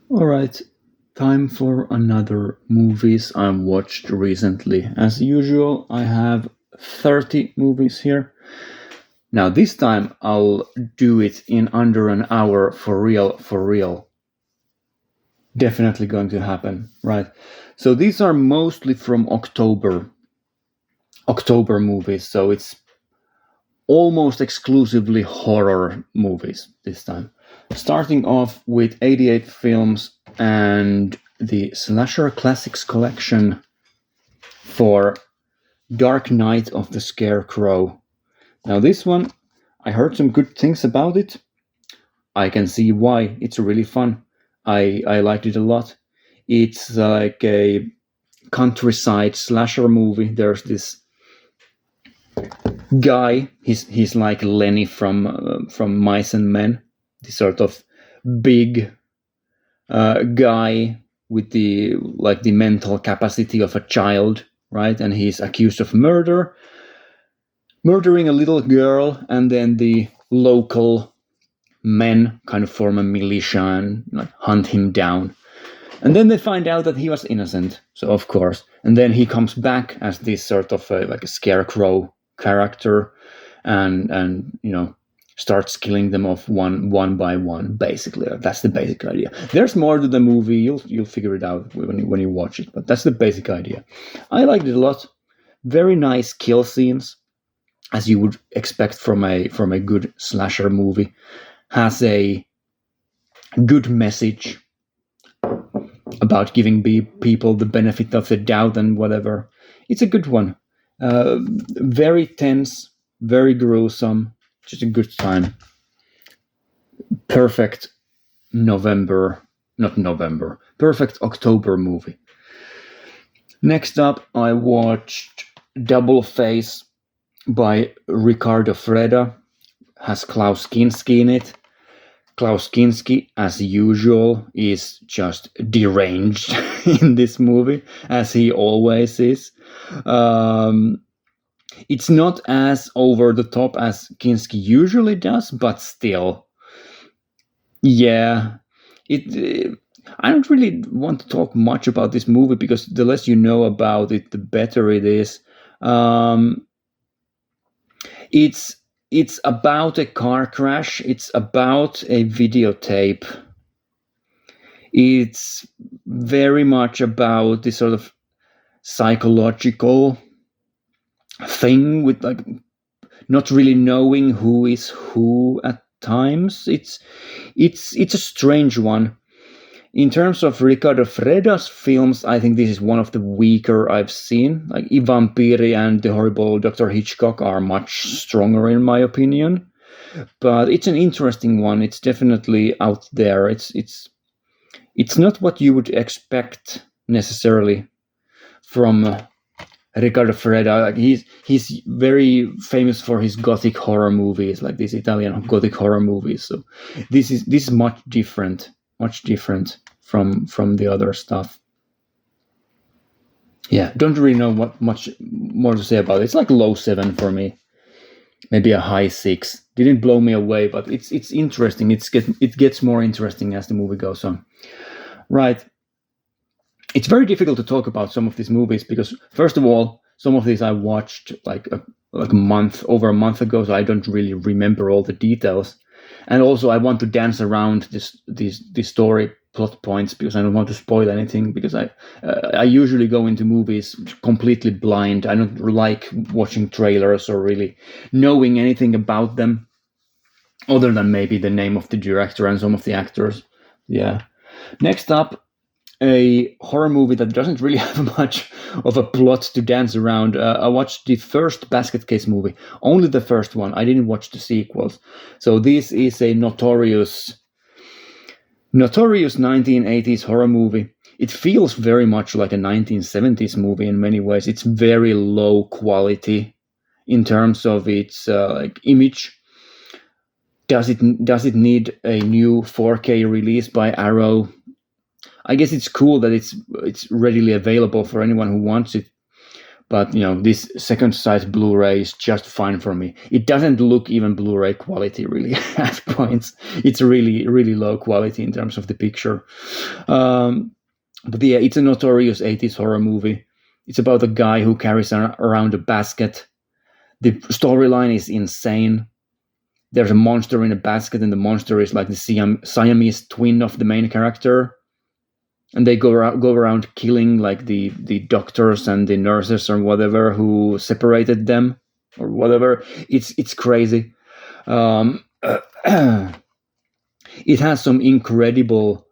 All right, time for another movies I watched recently. As usual, I have 30 movies here. Now, this time I'll do it in under an hour for real, for real. Definitely going to happen, right? So these are mostly from October movies, so it's almost exclusively horror movies this time. Starting off with 88 films and the Slasher Classics collection for Dark Night of the Scarecrow. Now, this one, I heard some good things about it. I can see why. It's really fun. I liked it a lot. It's like a countryside slasher movie. There's this guy. He's like Lenny from Mice and Men. This sort of big guy with the mental capacity of a child, right? And he's accused of murdering a little girl, and then the local men kind of form a militia and like hunt him down. And then they find out that he was innocent, so of course. And then he comes back as this sort of like a scarecrow character, and starts killing them off one by one. Basically, that's the basic idea. There's more to the movie. You'll figure it out when you watch it, but that's the basic idea. I liked it a lot. Very nice kill scenes, as you would expect from a good slasher movie. Has a good message about giving people the benefit of the doubt and whatever. It's a good one. Very tense, very gruesome, just a good time. Perfect perfect October movie. Next up, I watched Double Face by Ricardo Freda. Has Klaus Kinski in it. Klaus Kinski, as usual, is just deranged in this movie, as he always is. It's not as over the top as Kinski usually does, but still, yeah. I don't really want to talk much about this movie because the less you know about it, the better it is. It's it's about a car crash. It's about a videotape. It's very much about this sort of psychological thing with like not really knowing who is who at times. It's a strange one. In terms of Ricardo Freda's films, I think this is one of the weaker I've seen. Like I Vampiri and The Horrible Dr. Hitchcock are much stronger in my opinion. But it's an interesting one. It's definitely out there. It's not what you would expect necessarily from Ricardo Freda. Like he's very famous for his gothic horror movies, like these Italian gothic horror movies. So this is much different from the other stuff. Yeah, don't really know what much more to say about it. It's like low 7 for me, maybe a high 6. Didn't blow me away, but it's interesting. It gets more interesting as the movie goes on. Right. It's very difficult to talk about some of these movies because, first of all, some of these I watched like a month over a month ago, so I don't really remember all the details. And also, I want to dance around this story plot points because I don't want to spoil anything. Because I usually go into movies completely blind. I don't like watching trailers or really knowing anything about them, other than maybe the name of the director and some of the actors. Yeah. Next up, a horror movie that doesn't really have much of a plot to dance around. I watched the first Basket Case movie, only the first one. I didn't watch the sequels. So this is a notorious 1980s horror movie. It feels very much like a 1970s movie in many ways. It's very low quality in terms of its like image. Does it need a new 4K release by Arrow? I guess it's cool that it's readily available for anyone who wants it. But this second size Blu-ray is just fine for me. It doesn't look even Blu-ray quality really at points. It's really, really low quality in terms of the picture. But yeah, it's a notorious 80s horror movie. It's about a guy who carries around a basket. The storyline is insane. There's a monster in a basket, and the monster is like the Siamese twin of the main character. And they go around killing like the doctors and the nurses or whatever who separated them or whatever. It's crazy. It has some incredible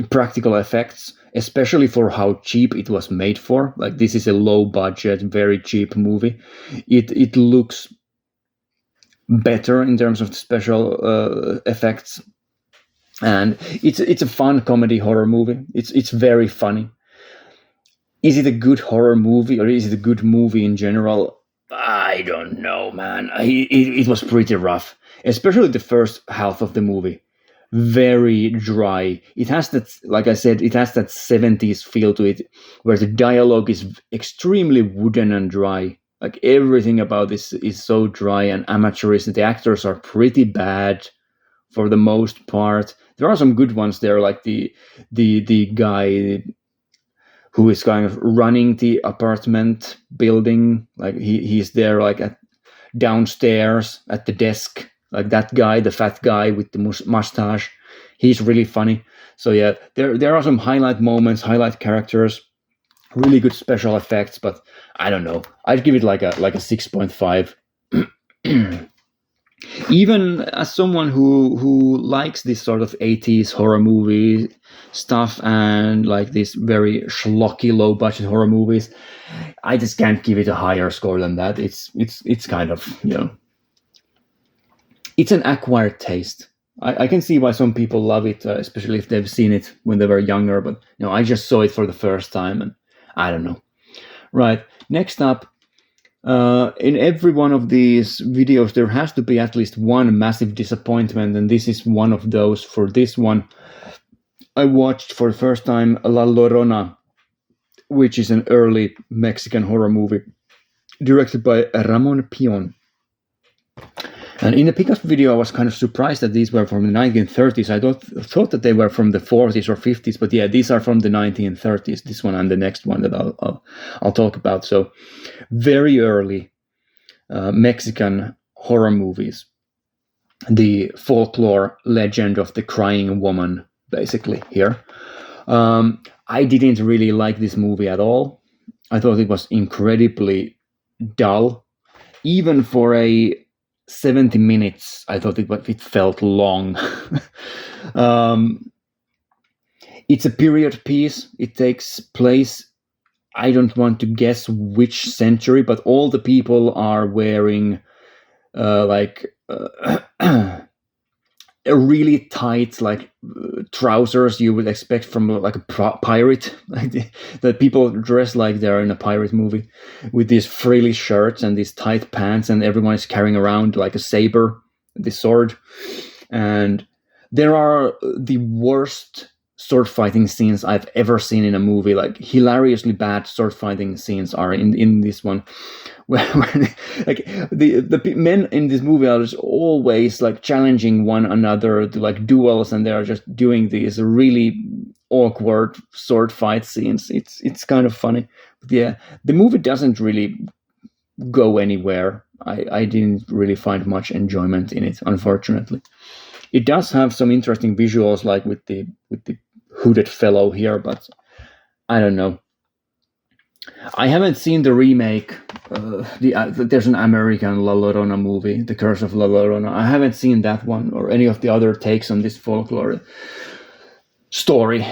practical effects, especially for how cheap it was made for. Like, this is a low budget, very cheap movie. It looks better in terms of the special effects. And it's a fun comedy horror movie. It's very funny. Is it a good horror movie, or is it a good movie in general? I don't know, man. It was pretty rough, especially the first half of the movie. Very dry. It has that, like I said, it has that 70s feel to it, where the dialogue is extremely wooden and dry. Like, everything about this is so dry and amateurish. The actors are pretty bad for the most part. There are some good ones there, like the guy who is kind of running the apartment building. Like, he's there like downstairs at the desk, like that guy, the fat guy with the mustache. He's really funny. So yeah, there are some highlight moments, highlight characters, really good special effects. But I don't know, I'd give it like a 6.5. Even as someone who likes this sort of 80s horror movie stuff and like these very schlocky, low budget horror movies, I just can't give it a higher score than that. It's kind of, it's an acquired taste. I can see why some people love it, especially if they've seen it when they were younger. But I just saw it for the first time, and I don't know. Right, next up. In every one of these videos, there has to be at least one massive disappointment, and this is one of those. For this one, I watched for the first time La Llorona, which is an early Mexican horror movie directed by Ramon Pion. And in the pickup video, I was kind of surprised that these were from the 1930s. I thought that they were from the 40s or 50s, but yeah, these are from the 1930s. This one and the next one that I'll talk about. So very early Mexican horror movies. The folklore legend of the crying woman, basically, here. I didn't really like this movie at all. I thought it was incredibly dull. Even for a 70 minutes, I thought it felt long. It's a period piece. It takes place, I don't want to guess which century, but all the people are wearing a really tight trousers you would expect from like a pirate, that people dress like they're in a pirate movie, with these frilly shirts and these tight pants, and everyone is carrying around like a saber, the sword. And there are the worst sword fighting scenes I've ever seen in a movie. Like, hilariously bad sword fighting scenes are in this one, where like the men in this movie are just always like challenging one another to like duels, and they are just doing these really awkward sword fight scenes. It's kind of funny, but yeah, the movie doesn't really go anywhere. I didn't really find much enjoyment in it, unfortunately. It does have some interesting visuals, like with the hooded fellow here, but I don't know. I haven't seen the remake. There's an American La Llorona movie, The Curse of La Llorona. I haven't seen that one or any of the other takes on this folkloric story.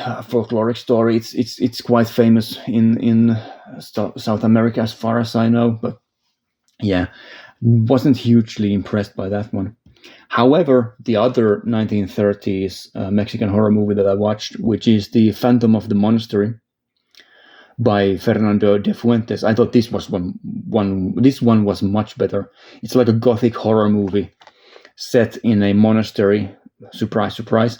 It's quite famous in South America, as far as I know. But yeah, wasn't hugely impressed by that one. However, the other 1930s Mexican horror movie that I watched, which is The Phantom of the Monastery by Fernando de Fuentes, I thought this was this one was much better. It's like a gothic horror movie set in a monastery. Surprise, surprise.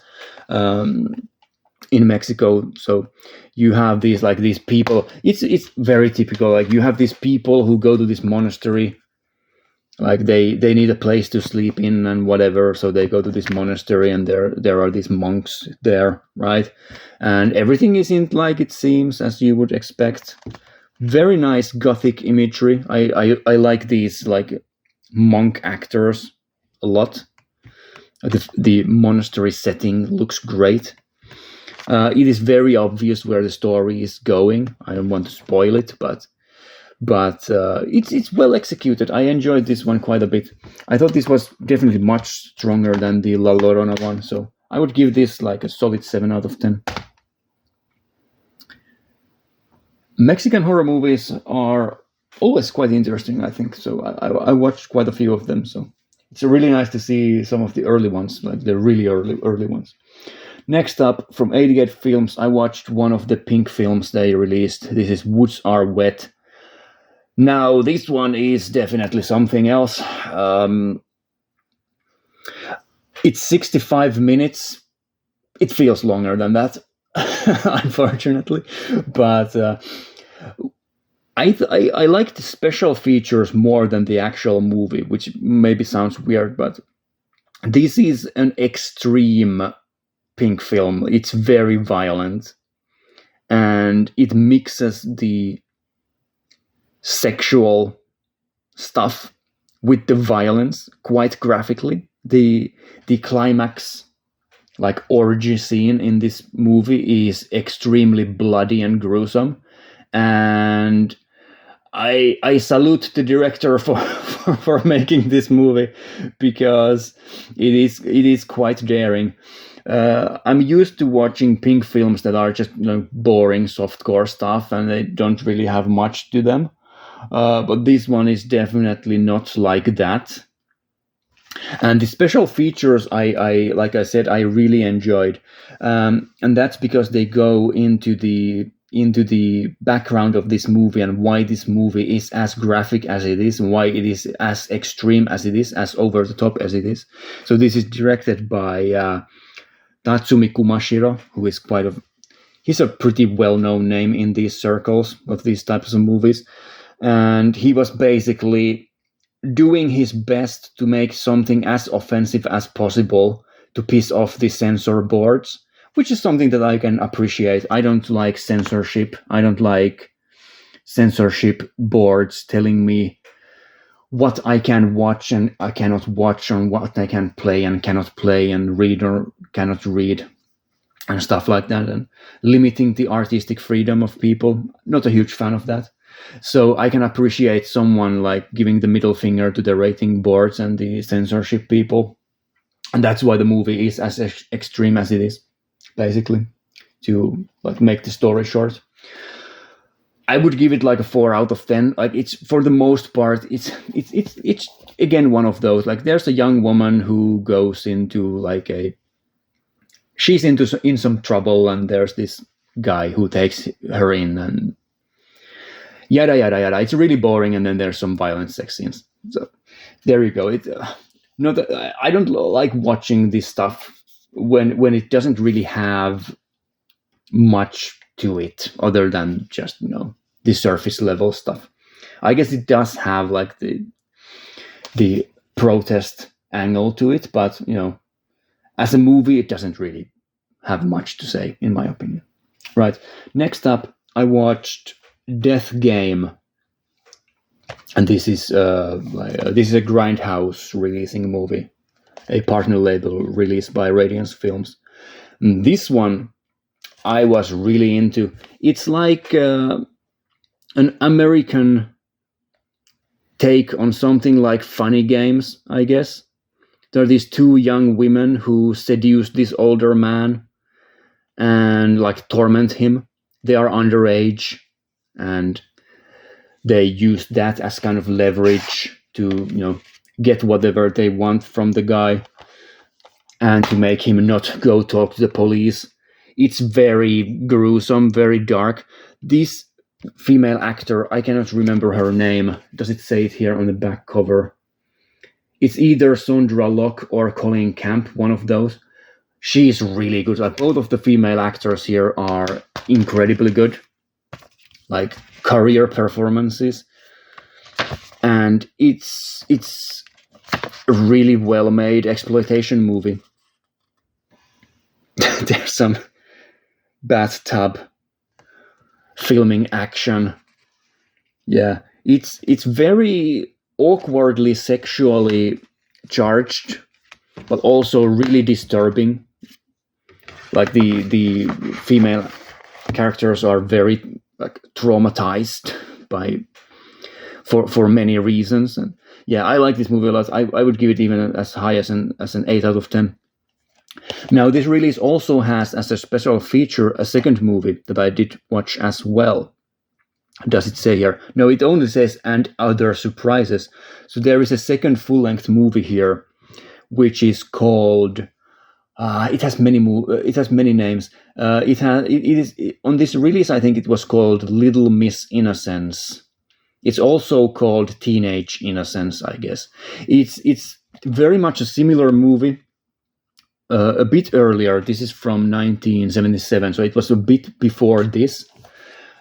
in Mexico. So you have these people. It's very typical. Like you have these people who go to this monastery, like they need a place to sleep in and whatever, so they go to this monastery, and there are these monks there, right? And everything isn't like it seems, as you would expect. Very nice gothic imagery. I like these like monk actors a lot. The monastery setting looks great. It is very obvious where the story is going. I don't want to spoil it, but it's well executed. I enjoyed this one quite a bit. I thought this was definitely much stronger than the La Llorona one, so I would give this like a solid 7 out of 10. Mexican horror movies are always quite interesting, I think. So I watched quite a few of them. So it's really nice to see some of the early ones, like the really early ones. Next up, from 88 Films, I watched one of the Pink films they released. This is Woods Are Wet. Now, this one is definitely something else. It's 65 minutes. It feels longer than that, unfortunately. But I like the special features more than the actual movie, which maybe sounds weird, but this is an extreme Pink film. It's very violent, and it mixes the sexual stuff with the violence quite graphically. The climax, like orgy scene in this movie, is extremely bloody and gruesome, and I salute the director for making this movie, because it is quite daring. I'm used to watching Pink films that are just boring softcore stuff, and they don't really have much to them. But this one is definitely not like that. And the special features, I like I said, I really enjoyed, and that's because they go into the background of this movie and why this movie is as graphic as it is, and why it is as extreme as it is, as over the top as it is. So this is directed by Tatsumi Kumashiro, who is he's a pretty well-known name in these circles of these types of movies. And he was basically doing his best to make something as offensive as possible to piss off the censor boards, which is something that I can appreciate. I don't like censorship. I don't like censorship boards telling me what I can watch and I cannot watch, and what I can play and cannot play, and read or cannot read, and stuff like that, and limiting the artistic freedom of people. Not a huge fan of that. So I can appreciate someone like giving the middle finger to the rating boards and the censorship people. And that's why the movie is as extreme as it is, basically, to like make the story short. I would give it like a 4 out of 10. Like, it's, for the most part, it's again one of those, like, there's a young woman who goes into like she's in some trouble, and there's this guy who takes her in, and yada yada yada. It's really boring, and then there's some violent sex scenes. So there you go. I don't like watching this stuff when it doesn't really have much to it other than just the surface level stuff. I guess it does have like the protest angle to it, but as a movie, it doesn't really have much to say, in my opinion. Right. Next up, I watched Death Game, and this is a Grindhouse releasing movie, a partner label released by Radiance Films. And this one I was really into. It's like an American take on something like Funny Games, I guess. There are these two young women who seduce this older man and like torment him. They are underage, and they use that as kind of leverage to get whatever they want from the guy, and to make him not go talk to the police. It's very gruesome, very dark. This female actor, I cannot remember her name. Does it say it here on the back cover? It's either Sondra Locke or Colleen Camp, one of those. she's really good. Like both of the female actors here are incredibly good, like career performances, and it's a really well made exploitation movie. There's some bathtub filming action. Yeah, it's very awkwardly sexually charged, but also really disturbing. Like the female characters are very like traumatized by for many reasons. And yeah, I like this movie a lot. I would give it even as high as an 8 out of 10. Now, this release also has as a special feature a second movie that I did watch as well. Does it say here? No, it only says "and other surprises." So there is a second full-length movie here, which is called. It has many names. It is on this release. I think it was called Little Miss Innocence. It's also called Teenage Innocence, I guess. It's very much a similar movie. A bit earlier. This is from 1977, so it was a bit before this.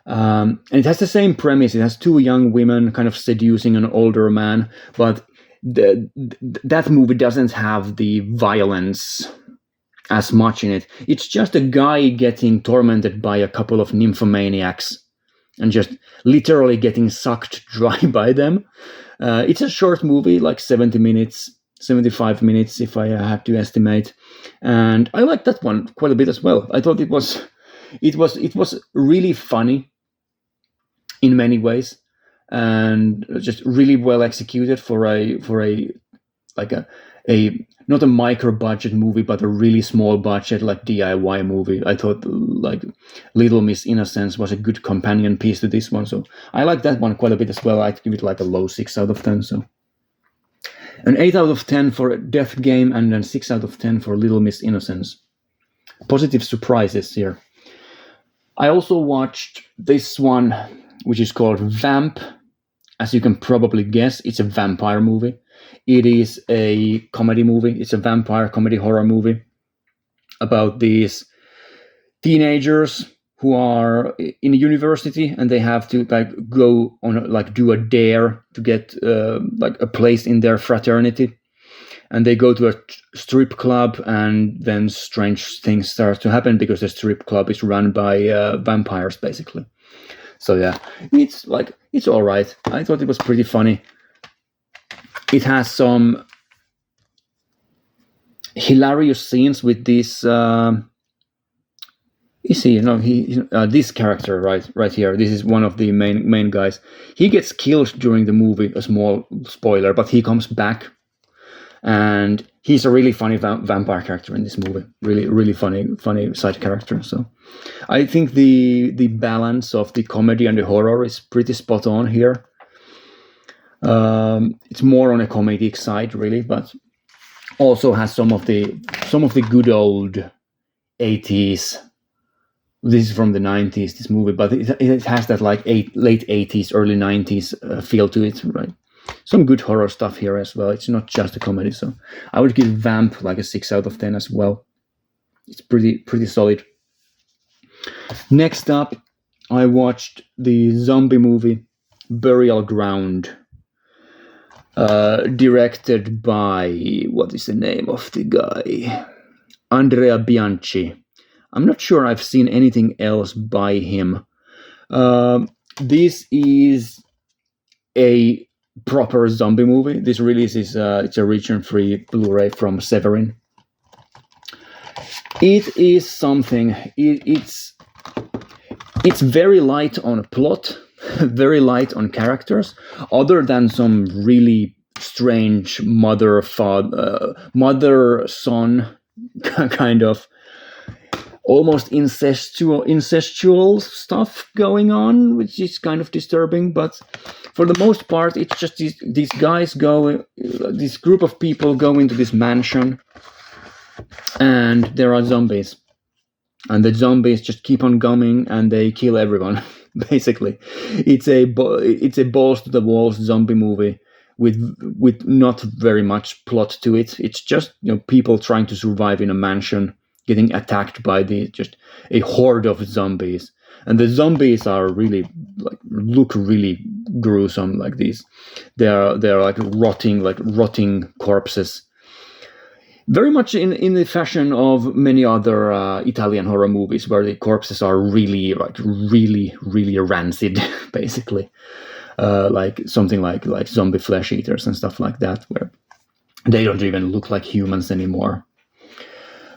And it has the same premise. It has two young women kind of seducing an older man, but that movie doesn't have the violence as much in it. It's just a guy getting tormented by a couple of nymphomaniacs and just literally getting sucked dry by them. It's a short movie, like 70 minutes, 75 minutes, if I had to estimate. And I liked that one quite a bit as well. I thought it was really funny in many ways, and just really well executed for a not a micro budget movie, but a really small budget like DIY movie. I thought like Little Miss Innocence was a good companion piece to this one, so I like that one quite a bit as well. I'd give it like a low 6 out of 10. So an 8 out of 10 for Death Game, and then 6 out of 10 for Little Miss Innocence. Positive surprises here. I also watched this one, which is called Vamp. As you can probably guess, it's a vampire movie. It is a comedy movie. It's a vampire comedy horror movie about these teenagers who are in a university, and they have to go on do a dare to get a place in their fraternity. And they go to a strip club, and then strange things start to happen because the strip club is run by vampires, basically. So yeah, it's all right. I thought it was pretty funny. It has some hilarious scenes with this. This character right here. This is one of the main guys. He gets killed during the movie. A small spoiler, but he comes back, and he's a really funny vampire character in this movie. Really funny side character. So I think the balance of the comedy and the horror is pretty spot on here. It's more on a comedic side, really, but also has some of the good old 80s. This is from the 90s, this movie, but it has that late 80s, early 90s feel to it, right? Some good horror stuff here as well. It's not just a comedy, so I would give Vamp like a 6 out of 10 as well. It's pretty solid. Next up, I watched the zombie movie Burial Ground, directed by, what is the name of the guy? Andrea Bianchi. I'm not sure I've seen anything else by him. This is a proper zombie movie. This release is it's a region-free Blu-ray from Severin. It is something. It's very light on plot, very light on characters, other than some really strange mother-son kind of almost incestual stuff going on, which is kind of disturbing. But for the most part, it's just these guys this group of people go into this mansion, and there are zombies, and the zombies just keep on coming, and they kill everyone. Basically, it's a balls to the walls zombie movie with not very much plot to it. It's just people trying to survive in a mansion getting attacked by just a horde of zombies, and the zombies are really look really gruesome. Like these, they're like rotting corpses. Very much in the fashion of many other Italian horror movies, where the corpses are really really rancid, basically, like something like zombie flesh eaters and stuff like that, where they don't even look like humans anymore.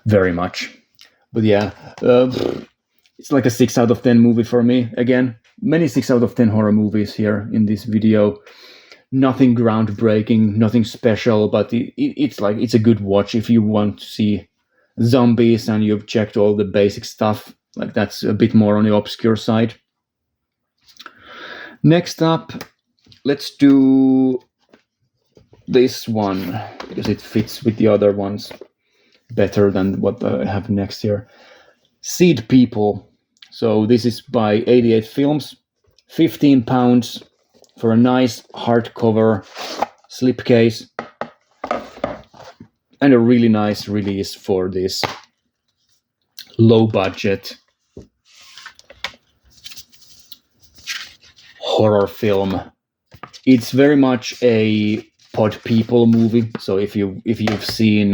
Very much, but yeah, it's like a 6 out of 10 movie for me. Again, many 6 out of 10 horror movies here in this video. Nothing groundbreaking, nothing special, but it's a good watch if you want to see zombies and you've checked all the basic stuff. Like, that's a bit more on the obscure side. Next up, let's do this one because it fits with the other ones better than what I have next here. Seed People. So this is by 88 Films. £15 for a nice hardcover slipcase, and a really nice release for this low budget horror film. It's very much a pod people movie. So if you've seen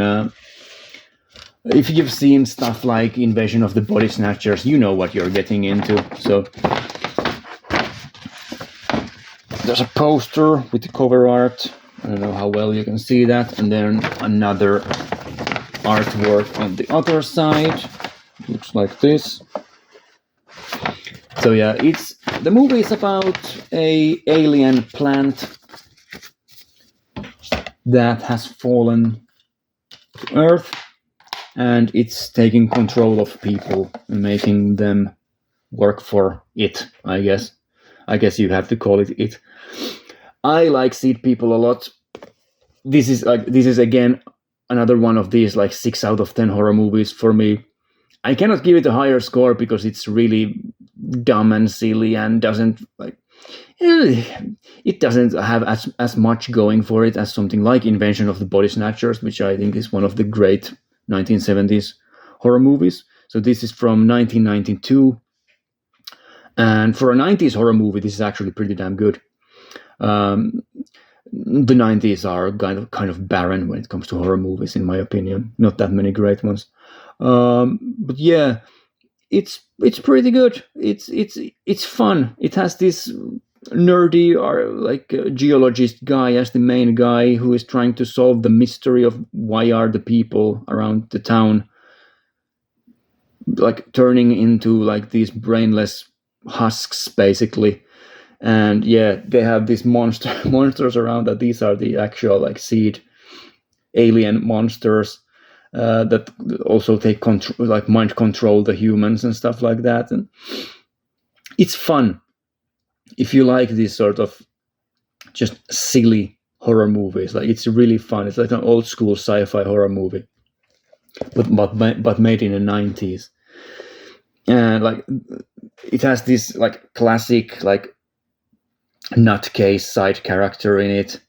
stuff like Invasion of the Body Snatchers, you know what you're getting into. So there's a poster with the cover art. I don't know how well you can see that. And then another artwork on the other side. Looks like this. So yeah, the movie is about a alien plant that has fallen to Earth, and it's taking control of people and making them work for it, I guess. I guess you have to call it it. I like Seed People a lot. This is again another one of these 6 out of 10 horror movies for me. I cannot give it a higher score because it's really dumb and silly and doesn't it doesn't have as much going for it as something like Invasion of the Body Snatchers, which I think is one of the great 1970s horror movies. So this is from 1992. And for a 90s horror movie, this is actually pretty damn good. The 90s are kind of barren when it comes to horror movies, in my opinion. Not that many great ones. But yeah, it's pretty good. It's fun. It has this nerdy geologist guy as the main guy who is trying to solve the mystery of why are the people around the town turning into these brainless husks, basically. And yeah, they have these monsters around that these are the actual seed alien monsters that also take control, mind control the humans and stuff like that. And it's fun if you like these sort of just silly horror movies. It's really fun. It's like an old school sci-fi horror movie, but made in the 90s. And it has this classic nutcase side character in it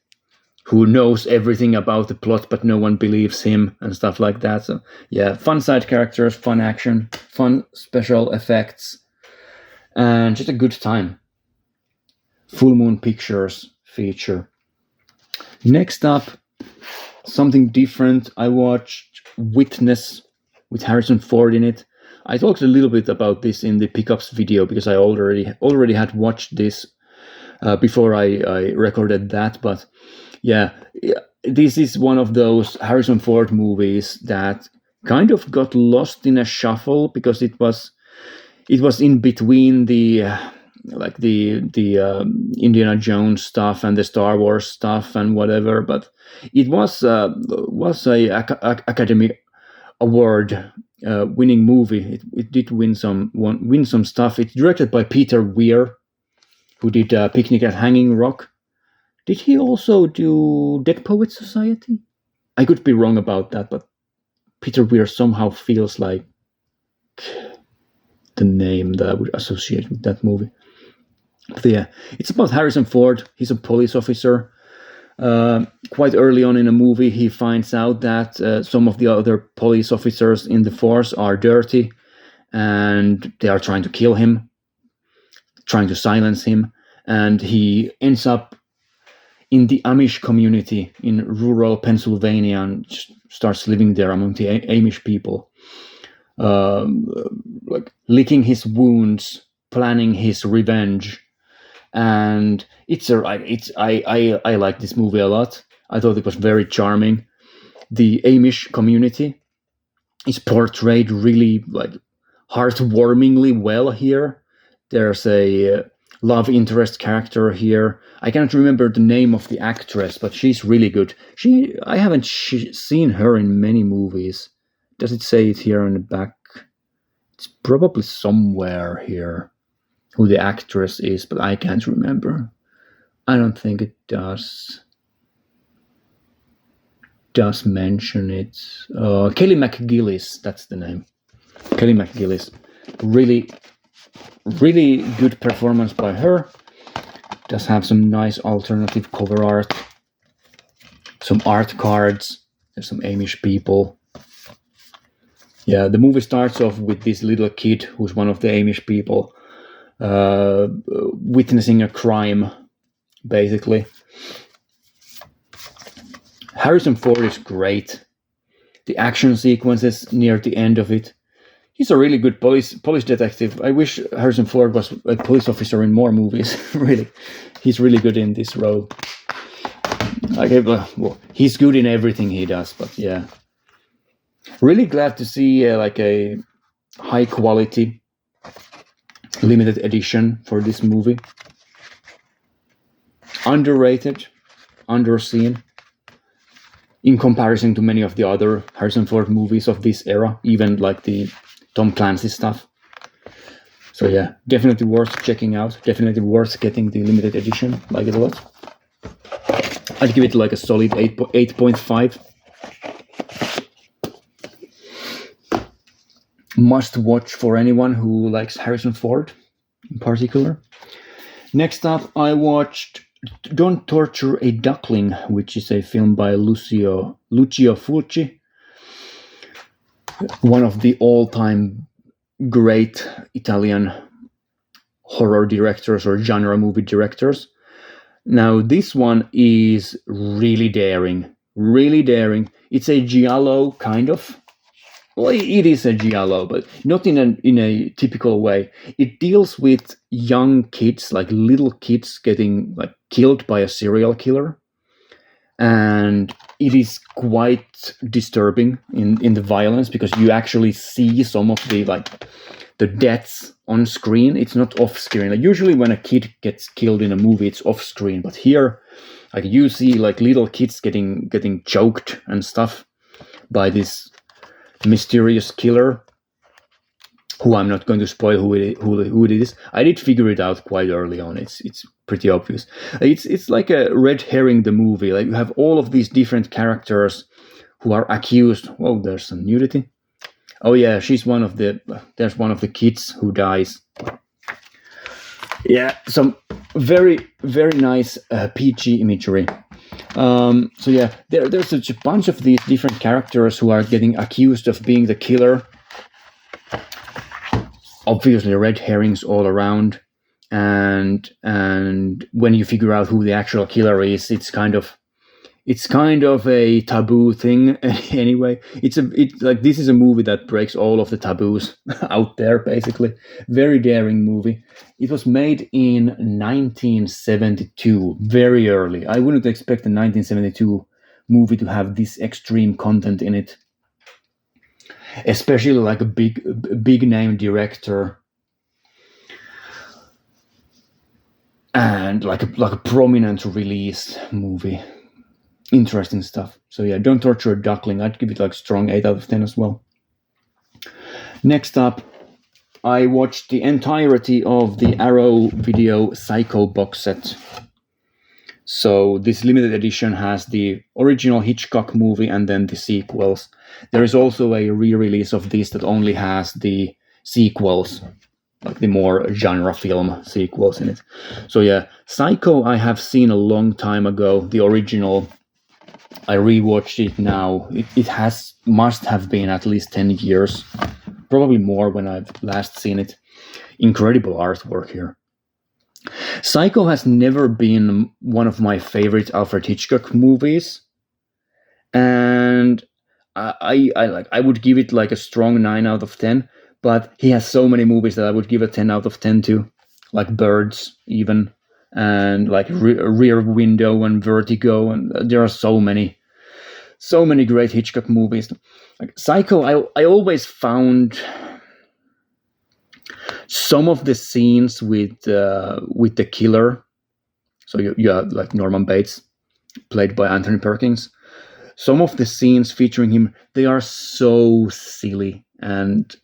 who knows everything about the plot, but no one believes him and stuff like that. So yeah, fun side characters, fun action, fun special effects, and just a good time. Full Moon Pictures feature. Next up, something different. I watched Witness with Harrison Ford in it. I talked a little bit about this in the pickups video because I already had watched this before I recorded that. But yeah, this is one of those Harrison Ford movies that kind of got lost in a shuffle because it was in between the Indiana Jones stuff and the Star Wars stuff and whatever. But it was a Academy Award winning movie. It did win some stuff. It's directed by Peter Weir, who did Picnic at Hanging Rock. Did he also do Dead Poets Society? I could be wrong about that, but Peter Weir somehow feels like the name that I would associate with that movie. But yeah, it's about Harrison Ford. He's a police officer Quite early on in the movie, he finds out that some of the other police officers in the force are dirty, and they are trying to kill him, trying to silence him, and he ends up in the Amish community in rural Pennsylvania and starts living there among the Amish people, like licking his wounds, planning his revenge. And I like this movie a lot. I thought it was very charming. The Amish community is portrayed really like heartwarmingly well here. There's a love interest character here. I cannot remember the name of the actress, but she's really good. I haven't seen her in many movies. Does it say it here on the back? It's probably somewhere here who the actress is, but I can't remember. I don't think it does mention it. Kelly McGillis, that's the name. Kelly McGillis. Really, really good performance by her. Does have some nice alternative cover art. Some art cards. There's some Amish people. Yeah, the movie starts off with this little kid who's one of the Amish people witnessing a crime, basically. Harrison Ford is great. The action sequences near the end of it. He's a really good police detective. I wish Harrison Ford was a police officer in more movies. Really, he's really good in this role. Well, he's good in everything he does, but yeah. Really glad to see like a high quality limited edition for this movie. Underrated, underseen in comparison to many of the other Harrison Ford movies of this era, even like the Tom Clancy stuff. So yeah, definitely worth checking out. Definitely worth getting the limited edition. Like it a lot. I'd give it like a solid 8.5. Must watch for anyone who likes Harrison Ford in particular. Next up, I watched Don't Torture a Duckling, which is a film by Lucio Fulci, one of the all-time great Italian horror directors or genre movie directors. Now, this one is really daring. Really daring. It's a giallo, kind of. Well, it is a giallo, but not in a typical way. It deals with young kids, like little kids, getting like killed by a serial killer, and it is quite disturbing in the violence because you actually see some of the deaths on screen. It's not off screen. Like usually when a kid gets killed in a movie, it's off screen, but here, like you see like little kids getting choked and stuff by this mysterious killer, who I'm not going to spoil who it is. I did figure it out quite early on. It's pretty obvious. It's like a red herring, the movie. Like you have all of these different characters who are accused. Oh, there's some nudity. Oh yeah, there's one of the kids who dies. Yeah, some very, very nice PG imagery. So yeah, there's such a bunch of these different characters who are getting accused of being the killer. Obviously, red herrings all around, and when you figure out who the actual killer is, it's kind of a taboo thing. Anyway, it's like this is a movie that breaks all of the taboos out there. Basically, very daring movie. It was made in 1972, very early. I wouldn't expect a 1972 movie to have this extreme content in it, especially like a big name director and like a prominent release movie. Interesting stuff. So yeah, Don't Torture a Duckling. I'd give it like strong 8 out of 10 as well. Next up, I watched the entirety of the Arrow Video Psycho box set. So this limited edition has the original Hitchcock movie and then the sequels. There is also a re-release of this that only has the sequels. like the more genre film sequels in it. So yeah, Psycho I have seen a long time ago. The original, I rewatched it now. It must have been at least 10 years, probably more when I've last seen it. Incredible artwork here. Psycho has never been one of my favorite Alfred Hitchcock movies, and I would give it like a strong 9 out of 10. But he has so many movies that I would give a 10 out of 10 to, like Birds even, and like Rear Window and Vertigo, and there are so many great Hitchcock movies. Like Psycho, I always found some of the scenes with the killer. So you have like Norman Bates, played by Anthony Perkins. Some of the scenes featuring him, they are so silly, and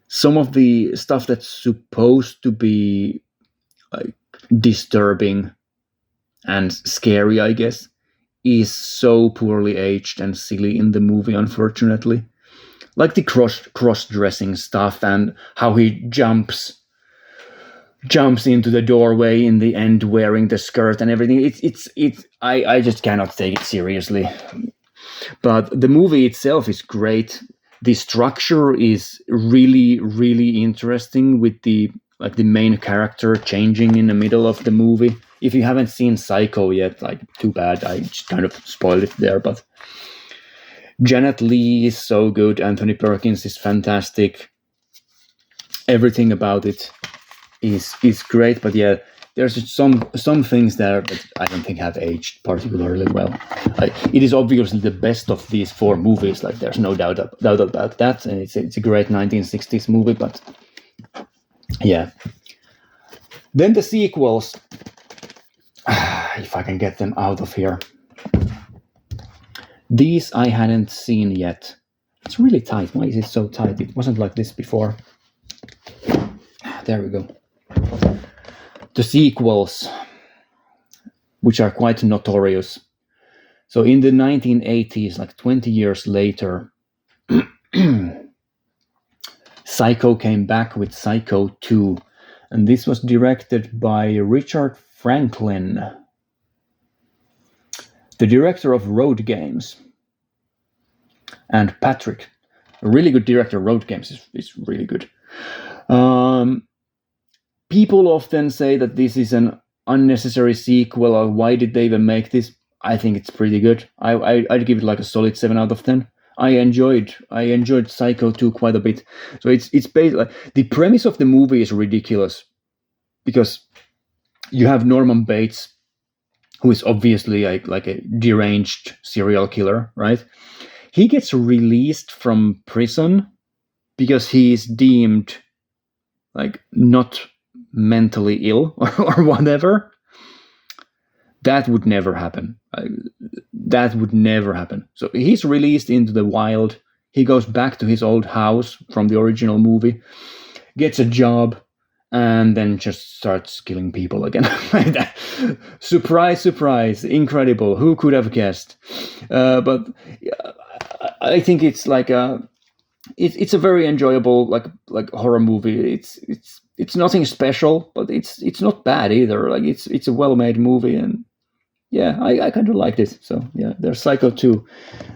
some of the stuff that's supposed to be like disturbing and scary, I guess, is so poorly aged and silly in the movie, unfortunately. Like the cross-dressing stuff and how he jumps into the doorway in the end wearing the skirt and everything. I just cannot take it seriously. But the movie itself is great. The structure is really, really interesting, with the main character changing in the middle of the movie. If you haven't seen Psycho yet, like, too bad. I just kind of spoiled it there, but Janet Leigh is so good. Anthony Perkins is fantastic. Everything about it is great, but yeah, there's some things there that I don't think have aged particularly well. It is obviously the best of these 4 movies. Like, there's no doubt about that, and it's a great 1960s movie. But yeah, then the sequels. If I can get them out of here. These I hadn't seen yet. It's really tight. Why is it so tight? It wasn't like this before. There we go. The sequels, which are quite notorious. So in the 1980s, like 20 years later, Psycho came back with Psycho 2. And this was directed by Richard Franklin, the director of Road Games, and Patrick, a really good director. Road Games is really good. People often say that this is an unnecessary sequel, or why did they even make this? I think it's pretty good. I'd give it like a solid 7 out of 10. I enjoyed Psycho 2 quite a bit. So it's basically like, the premise of the movie is ridiculous, because you have Norman Bates, who is obviously like a deranged serial killer, right? He gets released from prison because he is deemed like not mentally ill or whatever. That would never happen. That would never happen. So he's released into the wild. He goes back to his old house from the original movie, gets a job, and then just starts killing people again. Surprise, surprise. Incredible. Who could have guessed? But I think it's like it's a very enjoyable like horror movie. It's nothing special, but it's not bad either. Like, it's a well-made movie, and yeah, I kind of liked it. So yeah, there's Psycho 2.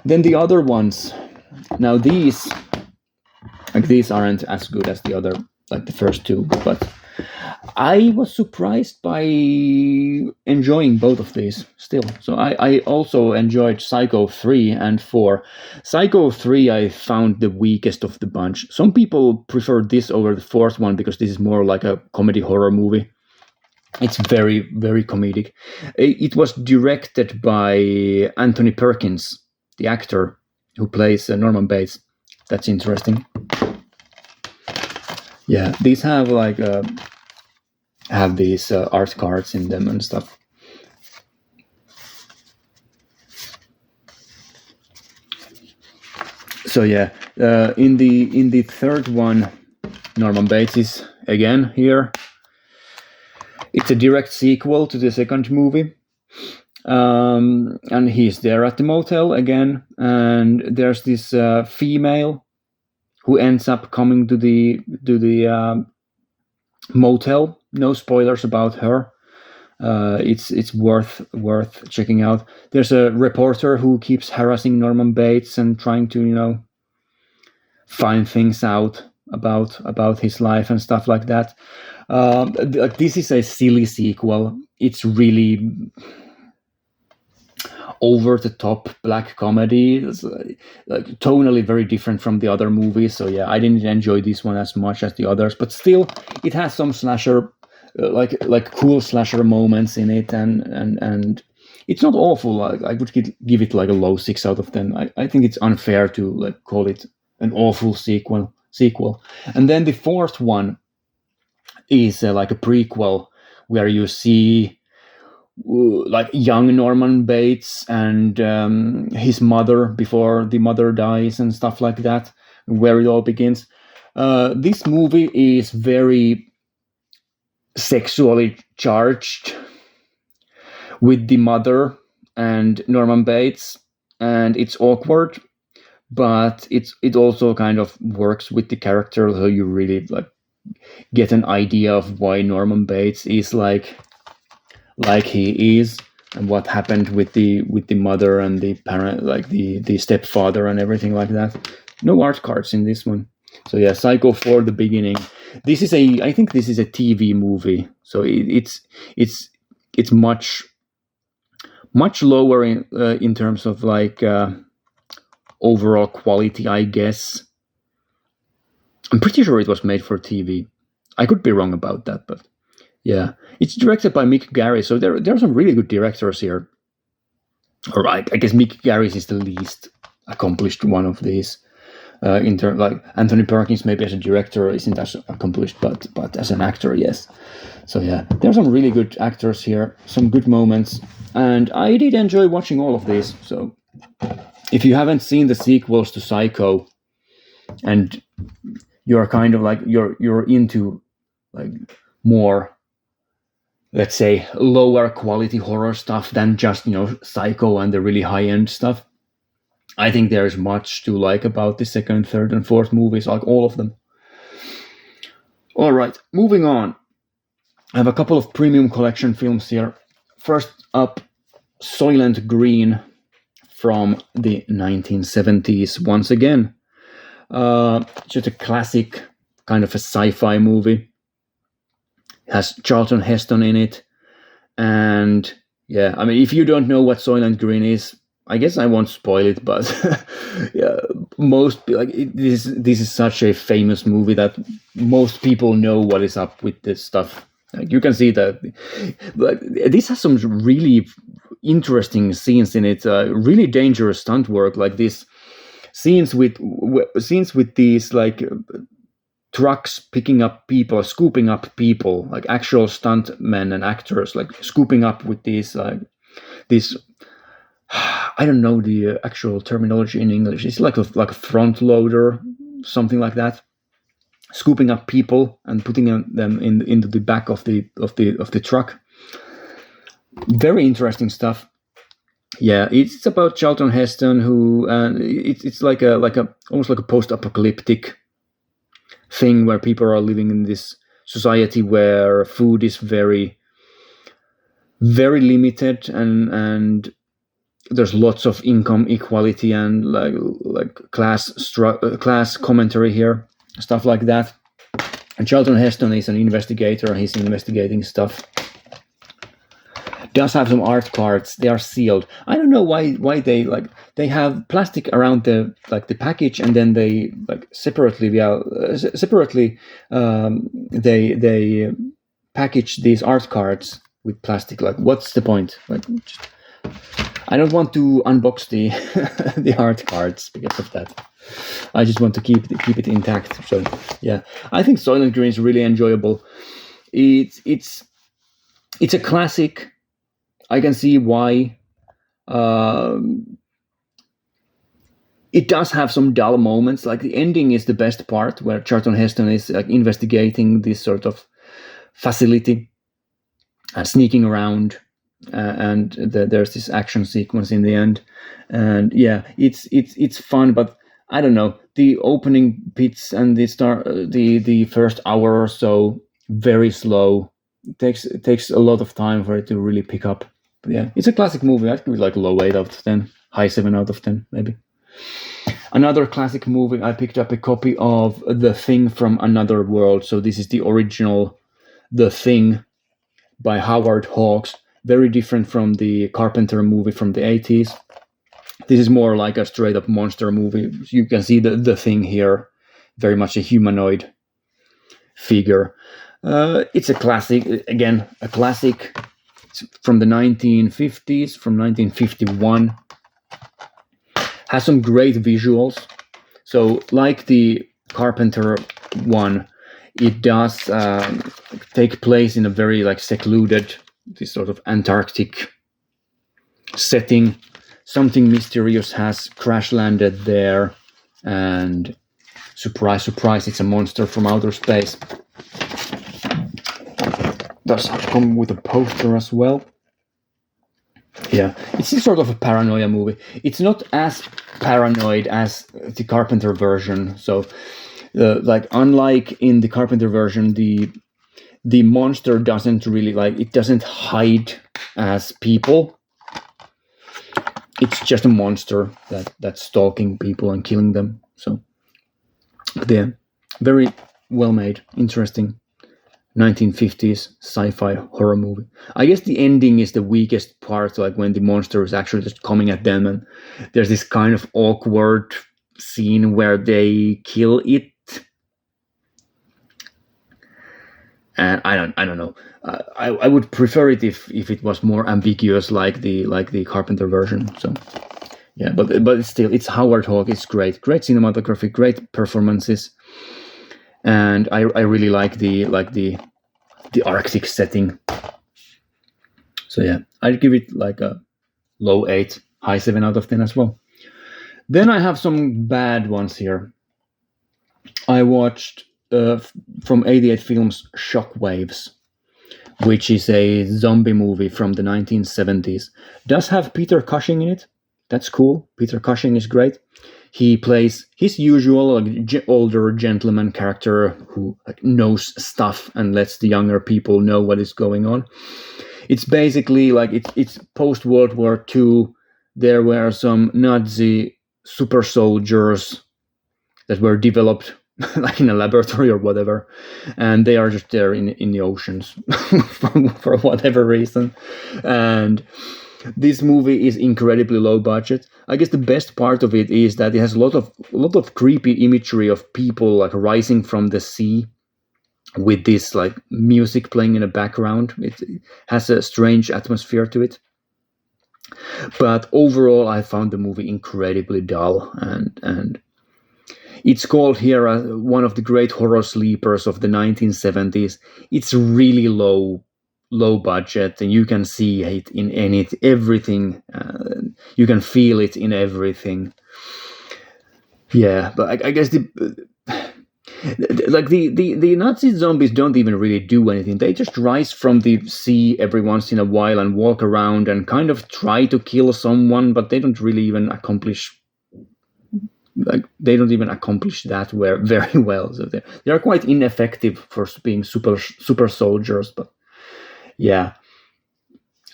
Then the other ones. Now these aren't as good as the first 2, but I was surprised by enjoying both of these still. So I also enjoyed Psycho 3 and 4. Psycho 3 I found the weakest of the bunch. Some people prefer this over the 4th one because this is more like a comedy horror movie. It's very, very comedic. It was directed by Anthony Perkins, the actor who plays Norman Bates. That's interesting. Yeah, these have have these art cards in them and stuff. So yeah, in the third one, Norman Bates is again here. It's a direct sequel to the second movie, and he's there at the motel again. And there's this female who ends up coming to the motel. No spoilers about her. It's worth checking out. There's a reporter who keeps harassing Norman Bates and trying to find things out about his life and stuff like that. This is a silly sequel. It's really over the top black comedy. It's tonally very different from the other movies. So yeah, I didn't enjoy this one as much as the others, but still, it has some slasher, like cool slasher moments in it, and it's not awful. I would give it like a low 6 out of 10. I think it's unfair to like call it an awful sequel. And then the fourth one is like a prequel where you see like young Norman Bates and his mother before the mother dies and stuff like that, where it all begins. This movie is very sexually charged with the mother and Norman Bates, and it's awkward, but it also kind of works with the character, so you really like get an idea of why Norman Bates is like he is, and what happened with the mother and the parent, like the stepfather and everything like that. No art cards in this one. So yeah, Psycho 4: The Beginning. I think this is a TV movie, so it's much lower in terms of like overall quality, I guess. I'm pretty sure it was made for TV. I could be wrong about that, but yeah, it's directed by Mick Garris, so there are some really good directors here. All right, I guess Mick Garris is the least accomplished one of these. Like Anthony Perkins, maybe as a director isn't as accomplished, but as an actor, yes. So yeah, there are some really good actors here, some good moments, and I did enjoy watching all of these. So if you haven't seen the sequels to Psycho, and you're kind of like you're into like more, let's say, lower quality horror stuff than just Psycho and the really high end stuff, I think there's much to like about the second, third, and fourth movies, like all of them. All right, moving on. I have a couple of premium collection films here. First up, Soylent Green from the 1970s. Once again, just a classic kind of a sci-fi movie. It has Charlton Heston in it, and yeah, I mean, if you don't know what Soylent Green is, I guess I won't spoil it, but yeah, this is such a famous movie that most people know what is up with this stuff. Like, you can see that, but this has some really interesting scenes in it. Really dangerous stunt work, like this scenes with these like trucks picking up people, scooping up people, like actual stuntmen and actors, like scooping up with these I don't know the actual terminology in English. It's like a front loader, something like that. Scooping up people and putting them into the back of the truck. Very interesting stuff. Yeah, it's about Charlton Heston, who it's like a almost like a post-apocalyptic thing where people are living in this society where food is very, very limited, and there's lots of income equality and like class commentary here, stuff like that. And Charlton Heston is an investigator. He's investigating stuff. Does have some art cards. They are sealed. I don't know why they have plastic around the package, and then they separately they package these art cards with plastic. Like, what's the point? I don't want to unbox the the art cards because of that. I just want to keep it intact. So yeah, I think Soylent Green is really enjoyable. It's a classic. I can see why. It does have some dull moments. Like, the ending is the best part, where Charlton Heston is like investigating this sort of facility and sneaking around. And there's this action sequence in the end, and yeah, it's fun, but I don't know, the opening bits and the first hour or so very slow. It takes a lot of time for it to really pick up. But yeah, it's a classic movie. I'd give it like a low 8 out of 10, high 7 out of 10 maybe. Another classic movie, I picked up a copy of The Thing from Another World. So this is the original The Thing by Howard Hawks. Very different from the Carpenter movie from the 80s. This is more like a straight up monster movie. You can see the Thing here, very much a humanoid figure. It's a classic, again, a classic. It's from the 1950s, from 1951. Has some great visuals. So like the Carpenter one, it does take place in a very like secluded, this sort of Antarctic setting. Something mysterious has crash landed there, and surprise, surprise, it's a monster from outer space. Does come with a poster as well. Yeah, it's sort of a paranoia movie. It's not as paranoid as the Carpenter version. So, like unlike in the Carpenter version, the monster doesn't really it doesn't hide as people. It's just a monster that's stalking people and killing them. So, yeah, very well made, interesting 1950s sci-fi horror movie. I guess the ending is the weakest part, like when the monster is actually just coming at them, and there's this kind of awkward scene where they kill it. And I don't know. I would prefer it if it was more ambiguous, like the Carpenter version. So yeah, but it's still, it's Howard Hawks. It's great cinematography, great performances, and I really like the Arctic setting. So yeah, I'd give it like a low 8, high 7 out of 10 as well. Then I have some bad ones here. I watched from 88 Films Shockwaves, which is a zombie movie from the 1970s. Does have Peter Cushing in it. That's cool. Peter Cushing is great. He plays his usual older gentleman character who knows stuff and lets the younger people know what is going on. It's basically like it's post World War II. There were some Nazi super soldiers that were developed like in a laboratory or whatever, and they are just there in the oceans for whatever reason. And this movie is incredibly low budget. I guess the best part of it is that it has a lot of creepy imagery of people like rising from the sea with this like music playing in the background. It has a strange atmosphere to it. But overall, I found the movie incredibly dull, and it's called here one of the great horror sleepers of the 1970s. It's really low budget, and you can see it in everything. You can feel it in everything. Yeah, but I guess the Nazi zombies don't even really do anything. They just rise from the sea every once in a while and walk around and kind of try to kill someone, but they don't really even accomplish. They don't even accomplish that very well. So they are quite ineffective for being super soldiers. But yeah,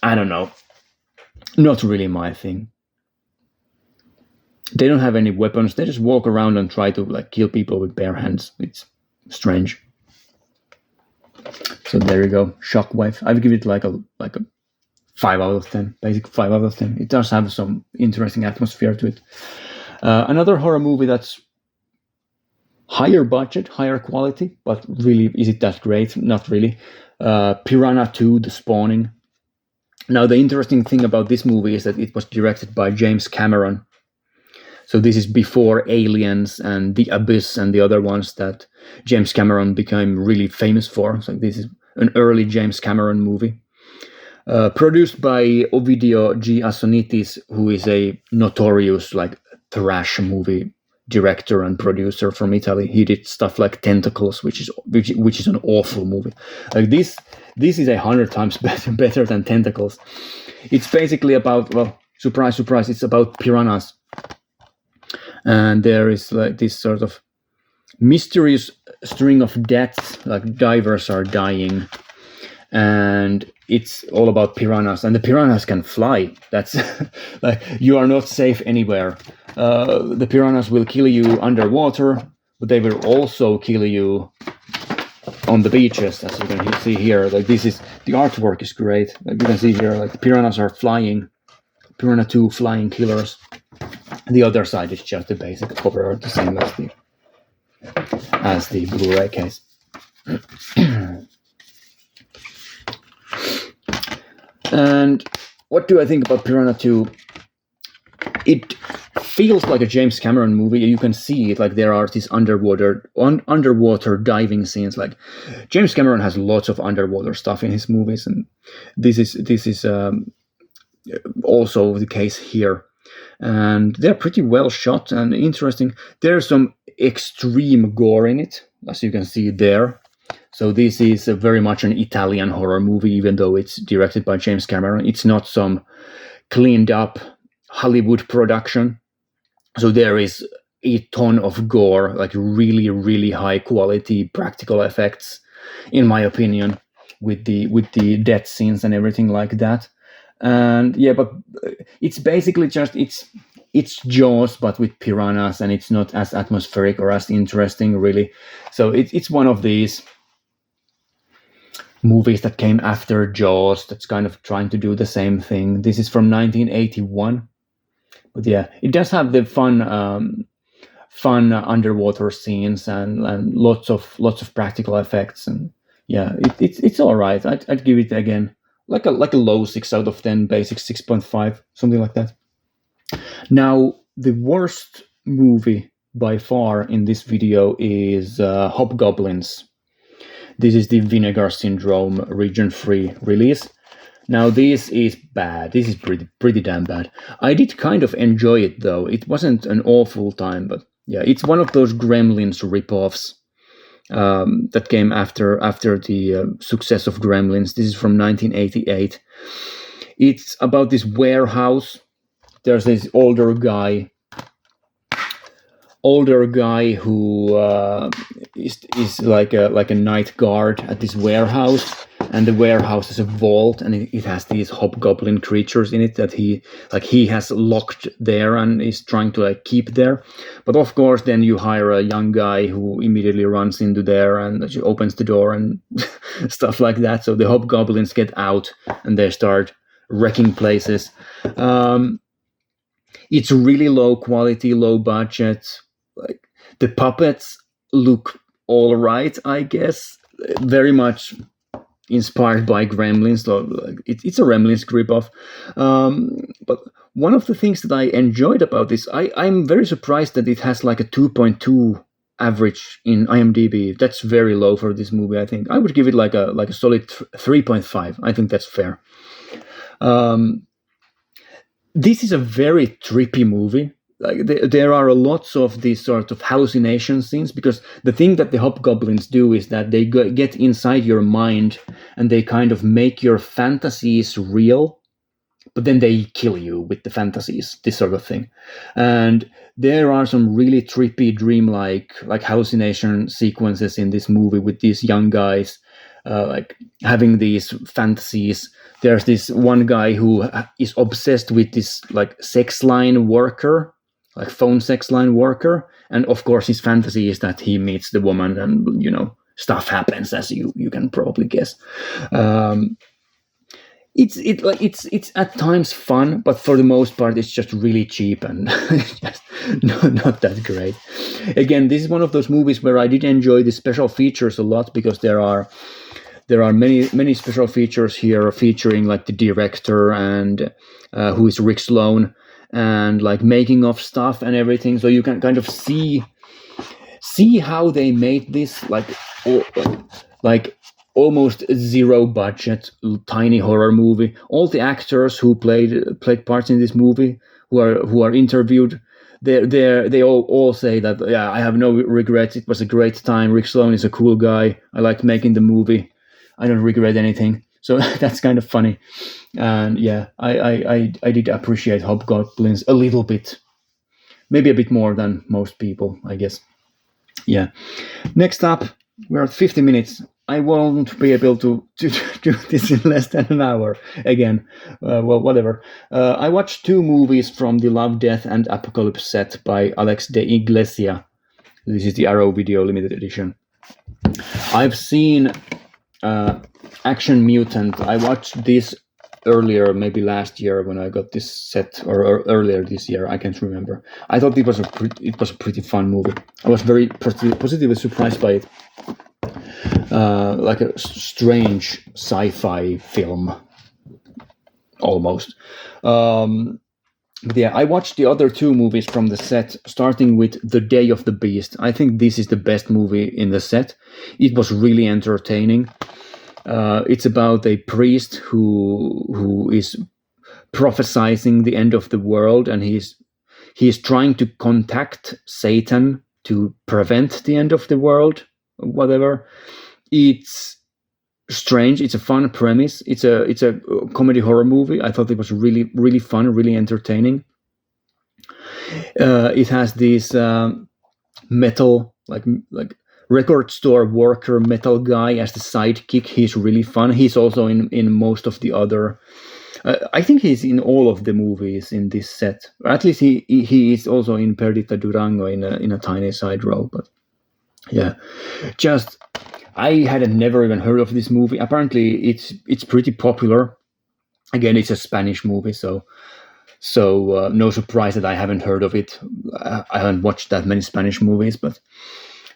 I don't know. Not really my thing. They don't have any weapons. They just walk around and try to like kill people with bare hands. It's strange. So there you go. Shockwave. I would give it like a 5 out of 10. Basic 5 out of 10. It does have some interesting atmosphere to it. Another horror movie that's higher budget, higher quality, but really, is it that great? Not really. Piranha 2, The Spawning. Now, the interesting thing about this movie is that it was directed by James Cameron. So this is before Aliens and The Abyss and the other ones that James Cameron became really famous for. So this is an early James Cameron movie. Produced by Ovidio G. Assonitis, who is a notorious like thrash movie director and producer from Italy. He did stuff like Tentacles, which is an awful movie. Like this is 100 times better than Tentacles. It's basically about, well, surprise, surprise, it's about piranhas. And there is like this sort of mysterious string of deaths, like divers are dying, and it's all about piranhas, and the piranhas can fly. That's like, you are not safe anywhere. The piranhas will kill you underwater, but they will also kill you on the beaches, as you can see here. Like, this is, the artwork is great. Like, you can see here, like, the piranhas are flying, Piranha 2 flying killers. The other side is just the basic cover art, the same as the Blu-ray case. And what do I think about Piranha 2? It feels like a James Cameron movie. You can see it, like, there are these underwater diving scenes. Like, James Cameron has lots of underwater stuff in his movies, and this is also the case here. And they're pretty well shot and interesting. There's some extreme gore in it, as you can see there. So this is very much an Italian horror movie, even though it's directed by James Cameron. It's not some cleaned up Hollywood production. So there is a ton of gore, like really, really high quality practical effects, in my opinion, with the death scenes and everything like that. And yeah, but it's basically just it's Jaws, but with piranhas, and it's not as atmospheric or as interesting, really. So it's one of these movies that came after Jaws that's kind of trying to do the same thing. This is from 1981, but yeah, it does have the fun underwater scenes and lots of practical effects, and yeah, it's all right. I'd give it again like a low 6 out of 10, basic 6.5, something like that. Now, the worst movie by far in this video is Hobgoblins. This is the Vinegar Syndrome Region 3 release. Now, this is bad. This is pretty damn bad. I did kind of enjoy it, though. It wasn't an awful time, but yeah, it's one of those Gremlins ripoffs that came after the success of Gremlins. This is from 1988. It's about this warehouse. There's this older guy who is like a night guard at this warehouse, and the warehouse is a vault, and it has these hobgoblin creatures in it that he has locked there and is trying to keep there. But of course, then you hire a young guy who immediately runs into there and opens the door and stuff like that. So the hobgoblins get out and they start wrecking places. It's really low quality, low budget. Like, the puppets look all right, I guess. Very much inspired by Gremlins. So it's a Gremlins ripoff. But one of the things that I enjoyed about this, I'm very surprised that it has like a 2.2 average in IMDb. That's very low for this movie, I think. I would give it like a solid 3.5. I think that's fair. This is a very trippy movie. Like, there are lots of these sort of hallucination scenes, because the thing that the hobgoblins do is that they get inside your mind and they kind of make your fantasies real, but then they kill you with the fantasies, this sort of thing. And there are some really trippy, dreamlike, like, hallucination sequences in this movie with these young guys like having these fantasies. There's this one guy who is obsessed with this like sex line worker, like phone sex line worker, and of course his fantasy is that he meets the woman and stuff happens, as you can probably guess. It's at times fun, but for the most part it's just really cheap and just not that great. Again, this is one of those movies where I did enjoy the special features a lot, because there are many special features here featuring like the director and who is Rick Sloan, and like making of stuff and everything, so you can kind of see how they made this like almost zero budget tiny horror movie. All the actors who played parts in this movie who are interviewed, they all say that, yeah, I have no regrets, it was a great time, Rick Sloan is a cool guy, I liked making the movie, I don't regret anything. So that's kind of funny. And yeah, I did appreciate Hobgoblins a little bit, maybe a bit more than most people, I guess. Yeah. Next up, we're at 50 minutes. I won't be able to do this in less than an hour again. Well, whatever. I watched two movies from the Love, Death, and Apocalypse set by Alex de Iglesia. This is the Arrow Video Limited Edition. I've seen Action Mutant. I watched this earlier, maybe last year when I got this set, or earlier this year. I can't remember. I thought it was a pretty fun movie. I was very positively surprised by it. Like a strange sci-fi film, almost. But yeah, I watched the other two movies from the set, starting with The Day of the Beast. I think this is the best movie in the set. It was really entertaining. It's about a priest who is prophesizing the end of the world, and he's trying to contact Satan to prevent the end of the world, whatever. It's strange. It's a fun premise. It's a comedy horror movie. I thought it was really fun, really entertaining. It has this metal like record store worker metal guy as the sidekick. He's really fun. He's also in most of the other. I think he's in all of the movies in this set. Or at least he is also in Perdita Durango in a tiny side role. But yeah, just I had never even heard of this movie. Apparently, it's pretty popular. Again, it's a Spanish movie, so no surprise that I haven't heard of it. I haven't watched that many Spanish movies, but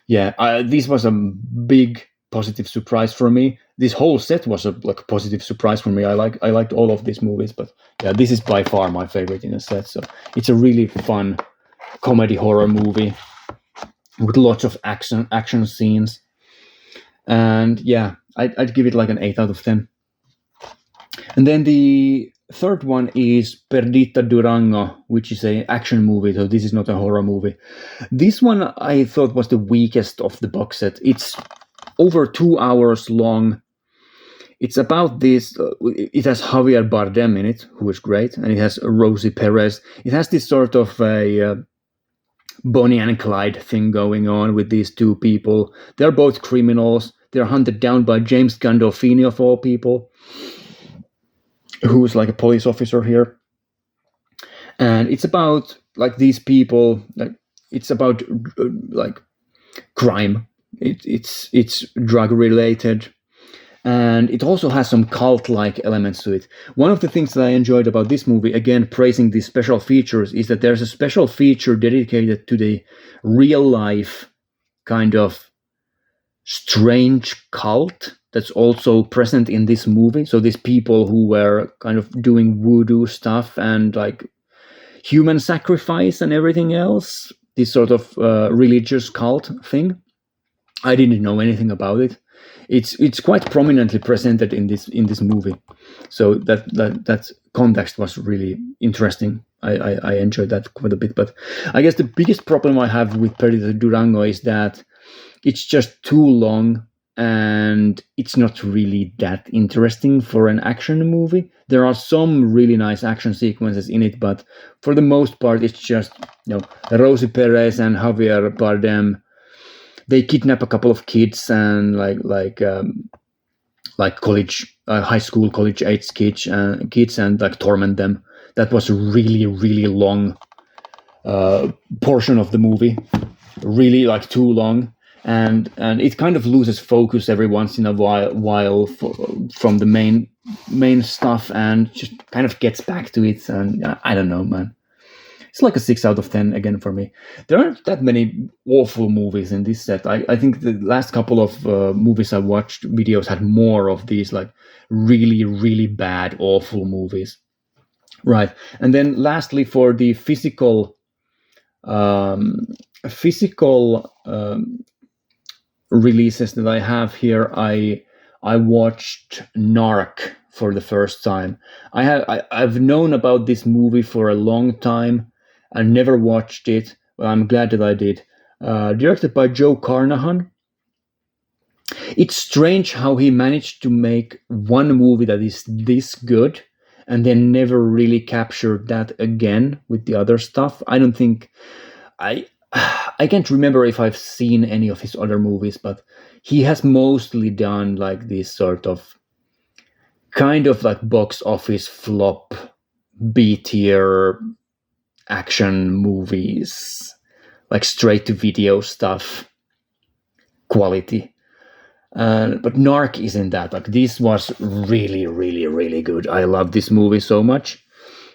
yeah, this was a big positive surprise for me. This whole set was a positive surprise for me. I liked all of these movies, but yeah, this is by far my favorite in a set. So it's a really fun comedy horror movie with lots of action scenes, and yeah, I'd give it like an 8 out of 10. And then the third one is Perdita Durango, which is an action movie, so this is not a horror movie. This one I thought was the weakest of the box set. It's over 2 hours long. It's about this. It has Javier Bardem in it, who is great, and it has Rosie Perez. It has this sort of a Bonnie and Clyde thing going on with these two people. They're both criminals. They're hunted down by James Gandolfini, of all people, who is like a police officer here. And it's about like these people. It's about like crime. It's drug related. And it also has some cult-like elements to it. One of the things that I enjoyed about this movie, again, praising these special features, is that there's a special feature dedicated to the real-life kind of strange cult that's also present in this movie. So these people who were kind of doing voodoo stuff and like human sacrifice and everything else, this sort of religious cult thing. I didn't know anything about it. It's quite prominently presented in this movie, so that context was really interesting. I enjoyed that quite a bit. But I guess the biggest problem I have with Perdita Durango is that it's just too long and it's not really that interesting for an action movie. There are some really nice action sequences in it, but for the most part, it's just Rosie Perez and Javier Bardem. They kidnap a couple of kids and like college, high school, college age kids and like torment them. That was a really long portion of the movie, really like too long, and it kind of loses focus every once in a while from the main stuff, and just kind of gets back to it. And I don't know, man. It's like a 6 out of 10 again for me. There aren't that many awful movies in this set. I think the last couple of movies I watched, videos, had more of these like really bad, awful movies. Right. And then lastly, for the physical releases that I have here, I watched Narc for the first time. I've known about this movie for a long time. I never watched it, but I'm glad that I did. Directed by Joe Carnahan. It's strange how he managed to make one movie that is this good and then never really captured that again with the other stuff. I don't think I can't remember if I've seen any of his other movies, but he has mostly done like this sort of kind of like box office flop B tier action movies, like straight to video stuff quality. But Narc isn't that. Like this was really, really, really good. I love this movie so much.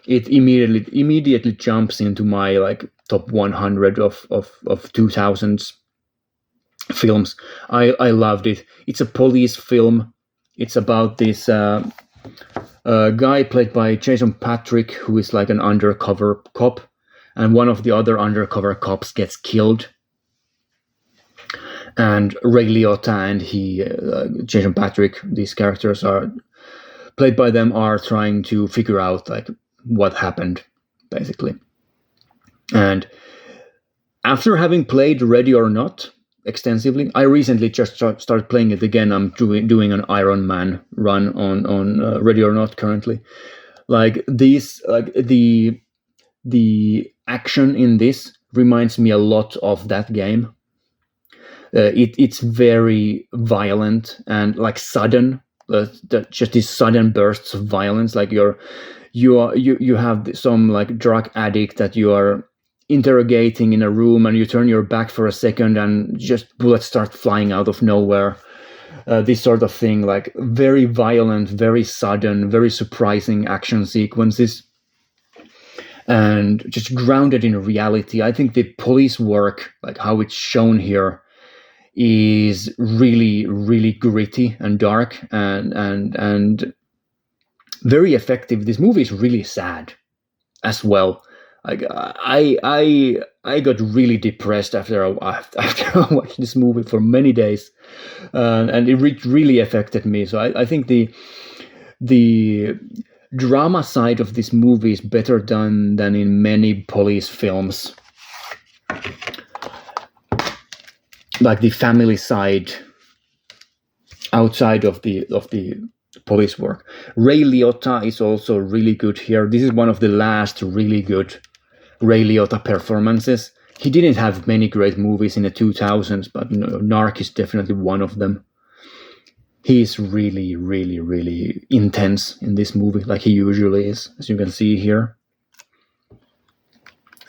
It immediately jumps into my like top 100 of 2000s films. I loved it. It's a police film. It's about this guy played by Jason Patrick, who is like an undercover cop, and one of the other undercover cops gets killed. And Ray Liotta and Jason Patrick, these characters are played by them, are trying to figure out like what happened, basically. And after having played Ready or Not extensively, I recently just started playing it again. I'm doing an Iron Man run on Ready or Not currently. Like these, like the action in this reminds me a lot of that game. It's very violent and like sudden, just these sudden bursts of violence. Like you have some like drug addict that you are interrogating in a room, and you turn your back for a second, and just bullets start flying out of nowhere. This sort of thing, like very violent, very sudden, very surprising action sequences, and just grounded in reality. I think the police work, like how it's shown here, is really, really gritty and dark and very effective. This movie is really sad as well. Like I got really depressed after I watched this movie for many days, and it really affected me. So I think the drama side of this movie is better done than in many police films. Like the family side outside of the police work. Ray Liotta is also really good here. This is one of the last really good Ray Liotta performances. He didn't have many great movies in the 2000s, but Narc is definitely one of them. He's really, really, really intense in this movie, like he usually is, as you can see here.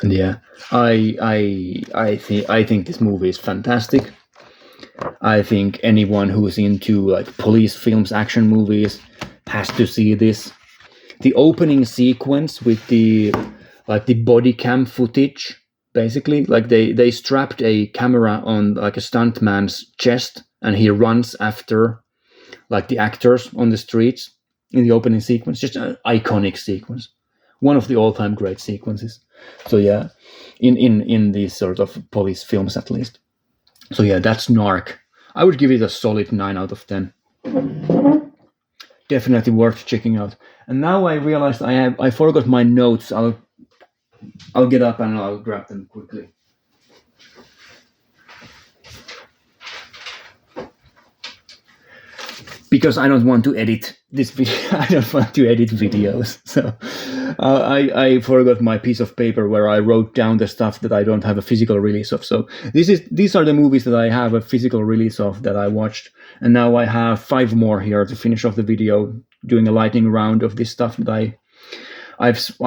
And yeah, I think this movie is fantastic. I think anyone who's into like police films, action movies, has to see this. The opening sequence with the body cam footage, basically, like they strapped a camera on like a stuntman's chest, and he runs after like the actors on the streets in the opening sequence. Just an iconic sequence, one of the all-time great sequences. So yeah, in these sort of police films at least. So yeah, that's Narc. I would give it a solid 9 out of 10. Definitely worth checking out. And now I realized I forgot my notes. I'll get up and I'll grab them quickly. Because I don't want to edit this video. I don't want to edit videos. So I forgot my piece of paper where I wrote down the stuff that I don't have a physical release of. So these are the movies that I have a physical release of that I watched. And now I have 5 more here to finish off the video, doing a lightning round of this stuff that I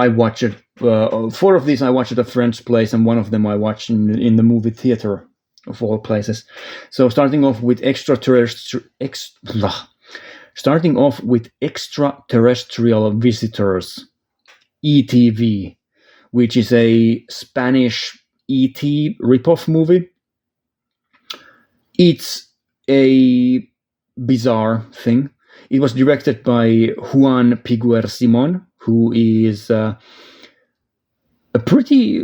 watched. 4 of these I watched at a friend's place, and 1 of them I watched in the movie theater, of all places. So starting off with Extraterrestrial Visitors, ETV, which is a Spanish E.T. ripoff movie. It's a bizarre thing. It was directed by Juan Piguer Simon, who is a pretty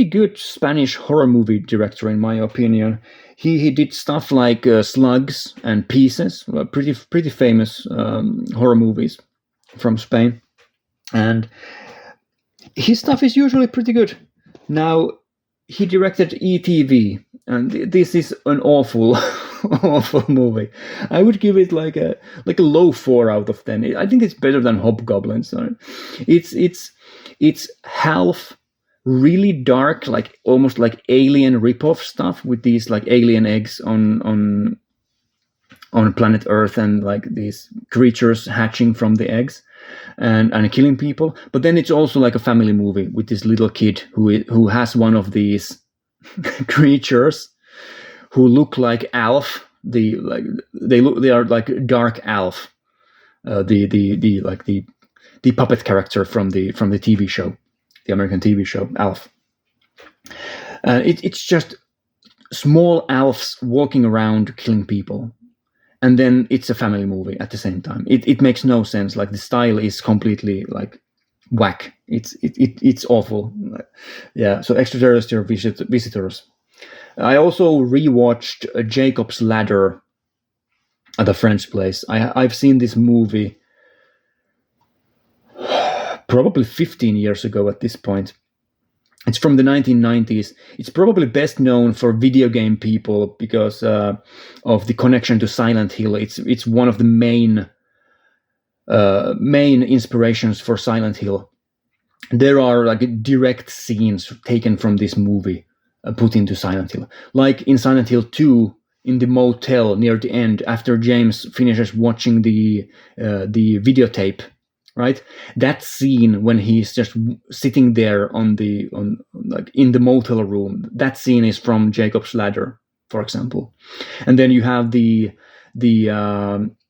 good Spanish horror movie director, in my opinion. He did stuff like Slugs and Pieces, pretty famous horror movies from Spain, and his stuff is usually pretty good. Now he directed ETV, and this is an awful movie. I would give it like a low 4 out of 10. I think it's better than Hobgoblins. It's half really dark, like almost like alien ripoff stuff with these like alien eggs on planet Earth, and like these creatures hatching from the eggs and killing people. But then it's also like a family movie with this little kid who has one of these creatures who look like Alf. They are like dark Alf, the puppet character from the TV show, the American TV show Alf. It's just small Alfs walking around killing people, and then it's a family movie at the same time. It makes no sense. Like the style is completely like whack. It's awful. Yeah. So extraterrestrial visitors. I also rewatched Jacob's Ladder at a friend's place. I've seen this movie probably 15 years ago at this point. It's from the 1990s. It's probably best known for video game people because of the connection to Silent Hill. It's one of the main inspirations for Silent Hill. There are like direct scenes taken from this movie, put into Silent Hill. Like in Silent Hill 2, in the motel near the end, after James finishes watching the videotape, right? That scene when he's just sitting there in the motel room, that scene is from Jacob's Ladder, for example. And then you have the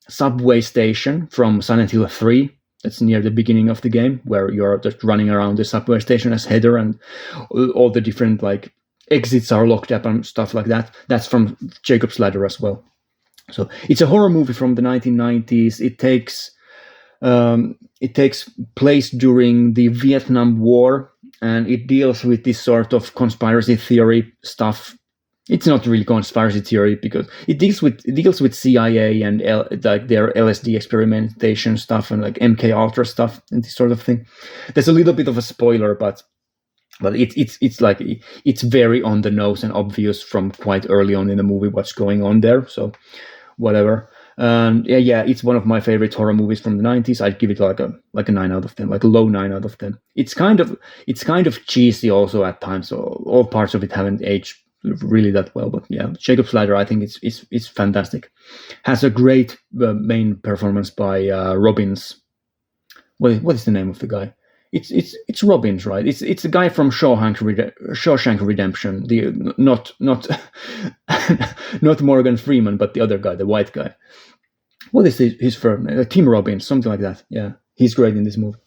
subway station from Silent Hill 3. That's near the beginning of the game, where you're just running around the subway station as Heather, and all the different like exits are locked up and stuff like that. That's from Jacob's Ladder as well. So it's a horror movie from the 1990s. It takes place during the Vietnam War, and it deals with this sort of conspiracy theory stuff. It's not really conspiracy theory because it deals with CIA and like their LSD experimentation stuff and like MK Ultra stuff and this sort of thing. There's a little bit of a spoiler, but it's very on the nose and obvious from quite early on in the movie what's going on there. So whatever. Yeah, it's one of my favorite horror movies from the 90s. I'd give it like a 9 out of 10, like a low 9 out of 10. It's kind of cheesy also at times, so all parts of it haven't aged really that well. But yeah, Jacob's Ladder, I think it's fantastic. Has a great main performance by Robbins. What is the name of the guy? It's Robbins, right? It's the guy from Shawshank Redemption. The not not Morgan Freeman, but the other guy, the white guy. What is his first name? Tim Robbins, something like that. Yeah, he's great in this movie.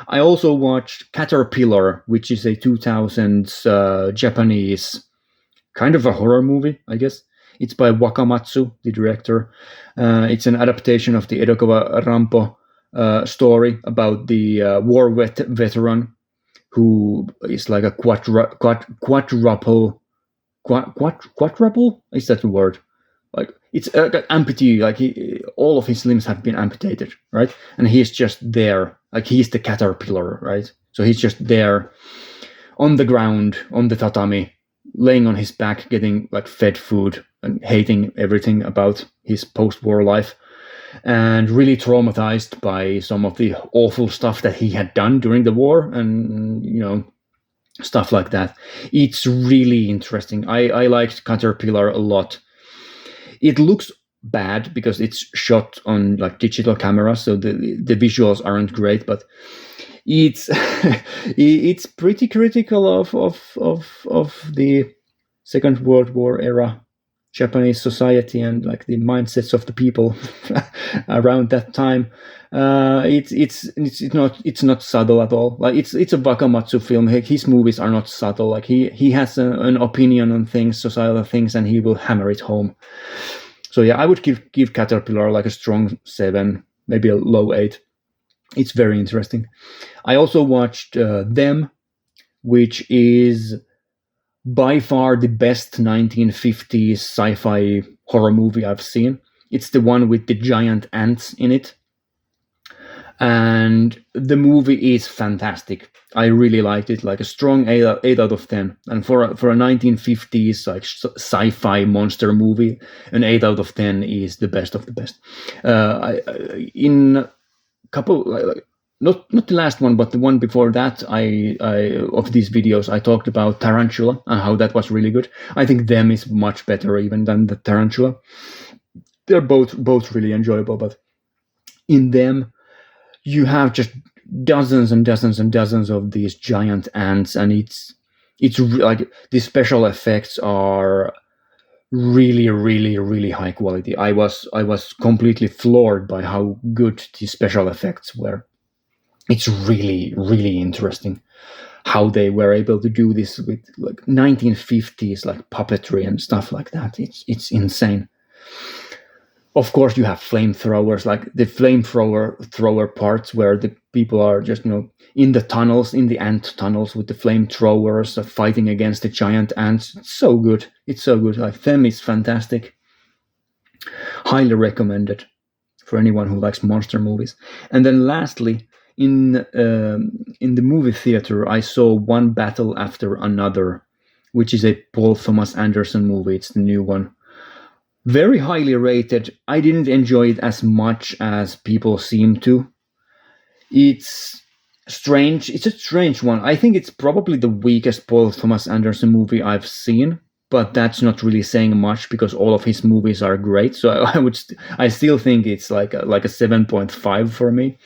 I also watched Caterpillar, which is a 2000s Japanese kind of a horror movie, I guess. It's by Wakamatsu, the director. It's an adaptation of the Edokawa Rampo story about the war veteran who is like a quadruple. Is that the word? Like it's an amputee. Like all of his limbs have been amputated, right? And he's just there, like he's the caterpillar, right? So he's just there on the ground, on the tatami, laying on his back, getting like fed food and hating everything about his post-war life, and really traumatized by some of the awful stuff that he had done during the war, and stuff like that. It's really interesting. I liked Caterpillar a lot. It looks bad because it's shot on like digital cameras, so the visuals aren't great, but it's it's pretty critical of the Second World War era Japanese society and like the mindsets of the people around that time. It's not subtle at all. Like it's a Wakamatsu film. His movies are not subtle. Like he has an opinion on things, societal things, and he will hammer it home. So yeah, I would give Caterpillar like a strong 7, maybe a low 8. It's very interesting. I also watched Them, which is by far the best 1950s sci-fi horror movie I've seen. It's the one with the giant ants in it. And the movie is fantastic. I really liked it, like a strong 8 out of 10. And for a 1950s like sci-fi monster movie, an 8 out of 10 is the best of the best. In a couple, not the last one, but the one before that, I of these videos I talked about Tarantula and how that was really good. I think them is much better even than the Tarantula. They're both really enjoyable, but in them you have just dozens and dozens and dozens of these giant ants, and like the special effects are really, really, really high quality. I was completely floored by how good the special effects were. It's really, really interesting how they were able to do this with like 1950s like puppetry and stuff like that. It's insane. Of course, you have flamethrowers, like the flamethrower thrower parts where the people are just in the tunnels, in the ant tunnels with the flamethrowers, fighting against the giant ants. It's so good. It's so good. Like them is fantastic. Highly recommended for anyone who likes monster movies. And then lastly, in the movie theater, I saw One Battle After Another, which is a Paul Thomas Anderson movie. It's the new one. Very highly rated. I didn't enjoy it as much as people seem to. It's strange. It's a strange one. I think it's probably the weakest Paul Thomas Anderson movie I've seen, but that's not really saying much because all of his movies are great. So I still think it's like a 7.5 for me.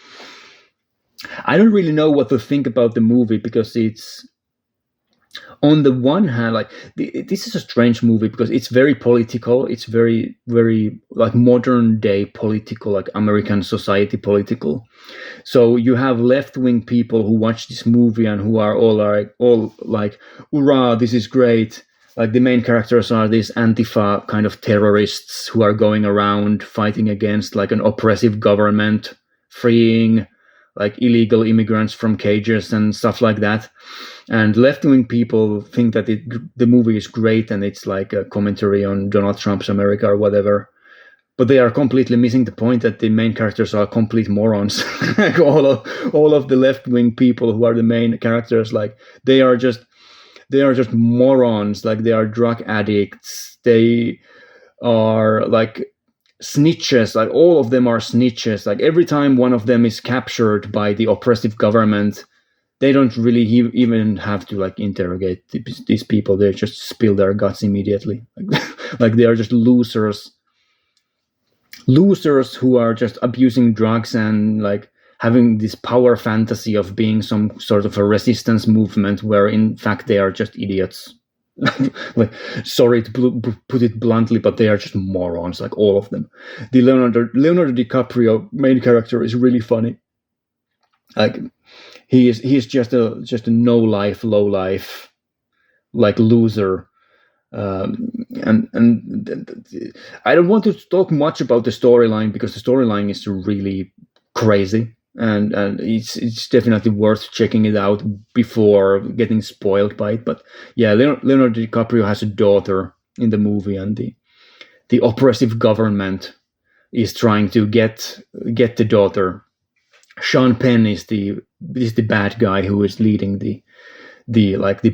I don't really know what to think about the movie because it's, on the one hand, like this is a strange movie because it's very political. It's very, very like modern day political, like American society political. So you have left wing people who watch this movie and who are all like, "Hurrah! This is great!" Like the main characters are these Antifa kind of terrorists who are going around fighting against like an oppressive government, freeing like illegal immigrants from cages and stuff like that. And left-wing people think that the movie is great and it's like a commentary on Donald Trump's America or whatever. But they are completely missing the point that the main characters are complete morons. Like all of the left-wing people who are the main characters, like they are just morons. Like they are drug addicts. They are like snitches. Like all of them are snitches. Like every time one of them is captured by the oppressive government, they don't really even have to like interrogate these people. They just spill their guts immediately. Like they are just losers who are just abusing drugs and like having this power fantasy of being some sort of a resistance movement where in fact they are just idiots. Like, sorry to put it bluntly, but they are just morons, like all of them. The Leonardo DiCaprio main character is really funny. Like he's just a no life, low life, like loser. And I don't want to talk much about the storyline because the storyline is really crazy, and it's definitely worth checking it out before getting spoiled by it. But yeah, Leonardo DiCaprio has a daughter in the movie, and the oppressive government is trying to get the daughter. Sean Penn is the bad guy who is leading the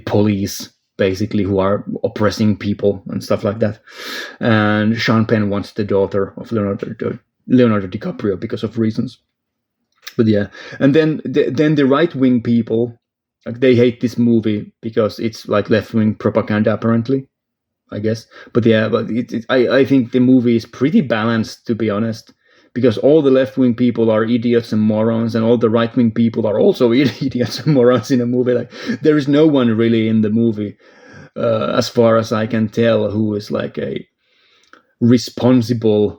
police, basically, who are oppressing people and stuff like that. And Sean Penn wants the daughter of Leonardo DiCaprio because of reasons. But yeah, and then the right wing people, like they hate this movie because it's like left wing propaganda, apparently, I guess. But yeah, but I think the movie is pretty balanced, to be honest, because all the left wing people are idiots and morons, and all the right wing people are also idiots and morons in a movie. Like there is no one really in the movie, as far as I can tell, who is like a responsible,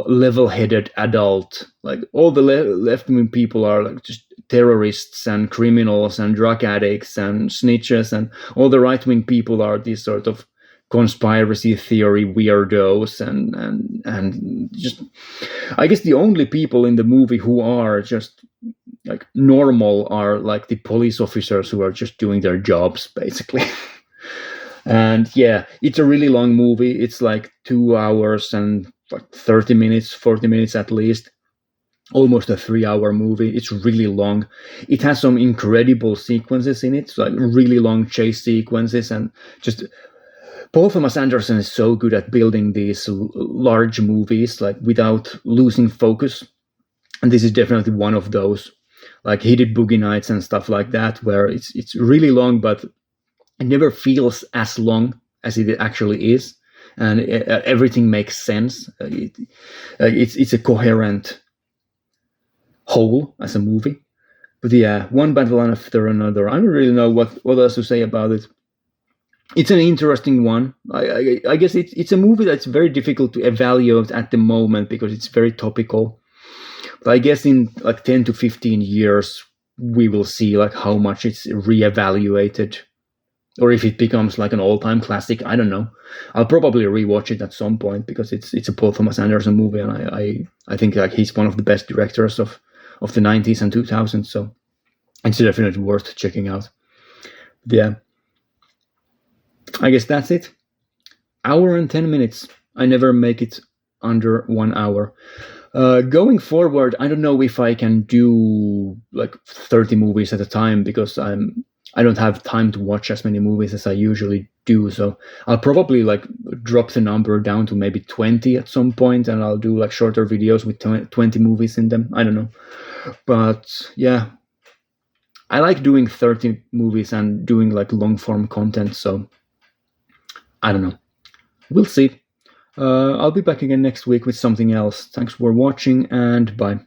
level-headed adult. Like all the left-wing people are like just terrorists and criminals and drug addicts and snitches, and all the right-wing people are these sort of conspiracy theory weirdos and just, I guess the only people in the movie who are just like normal are like the police officers who are just doing their jobs, basically. And yeah, it's a really long movie. It's like 2 hours and like 30 minutes, 40 minutes at least. Almost a 3-hour movie. It's really long. It has some incredible sequences in it, so like really long chase sequences, and just Paul Thomas Anderson is so good at building these large movies like without losing focus. and this is definitely one of those. Like he did Boogie Nights and stuff like that, where it's really long, but it never feels as long as it actually is, and everything makes sense. It's a coherent whole as a movie. But yeah, one battle after another. I don't really know what else to say about it. It's an interesting one. I guess it's a movie that's very difficult to evaluate at the moment because it's very topical. But I guess in like 10 to 15 years, we will see like how much it's reevaluated, or if it becomes like an all-time classic. I don't know. I'll probably rewatch it at some point because it's a Paul Thomas Anderson movie, and I think like he's one of the best directors of the 90s and 2000s. So it's definitely worth checking out. But yeah, I guess that's it. Hour and 10 minutes. I never make it under 1 hour. Going forward, I don't know if I can do like 30 movies at a time because I don't have time to watch as many movies as I usually do. So I'll probably like drop the number down to maybe 20 at some point, and I'll do like shorter videos with 20 movies in them. I don't know. But yeah, I like doing 30 movies and doing like long form content. So I don't know. We'll see. I'll be back again next week with something else. Thanks for watching, and bye.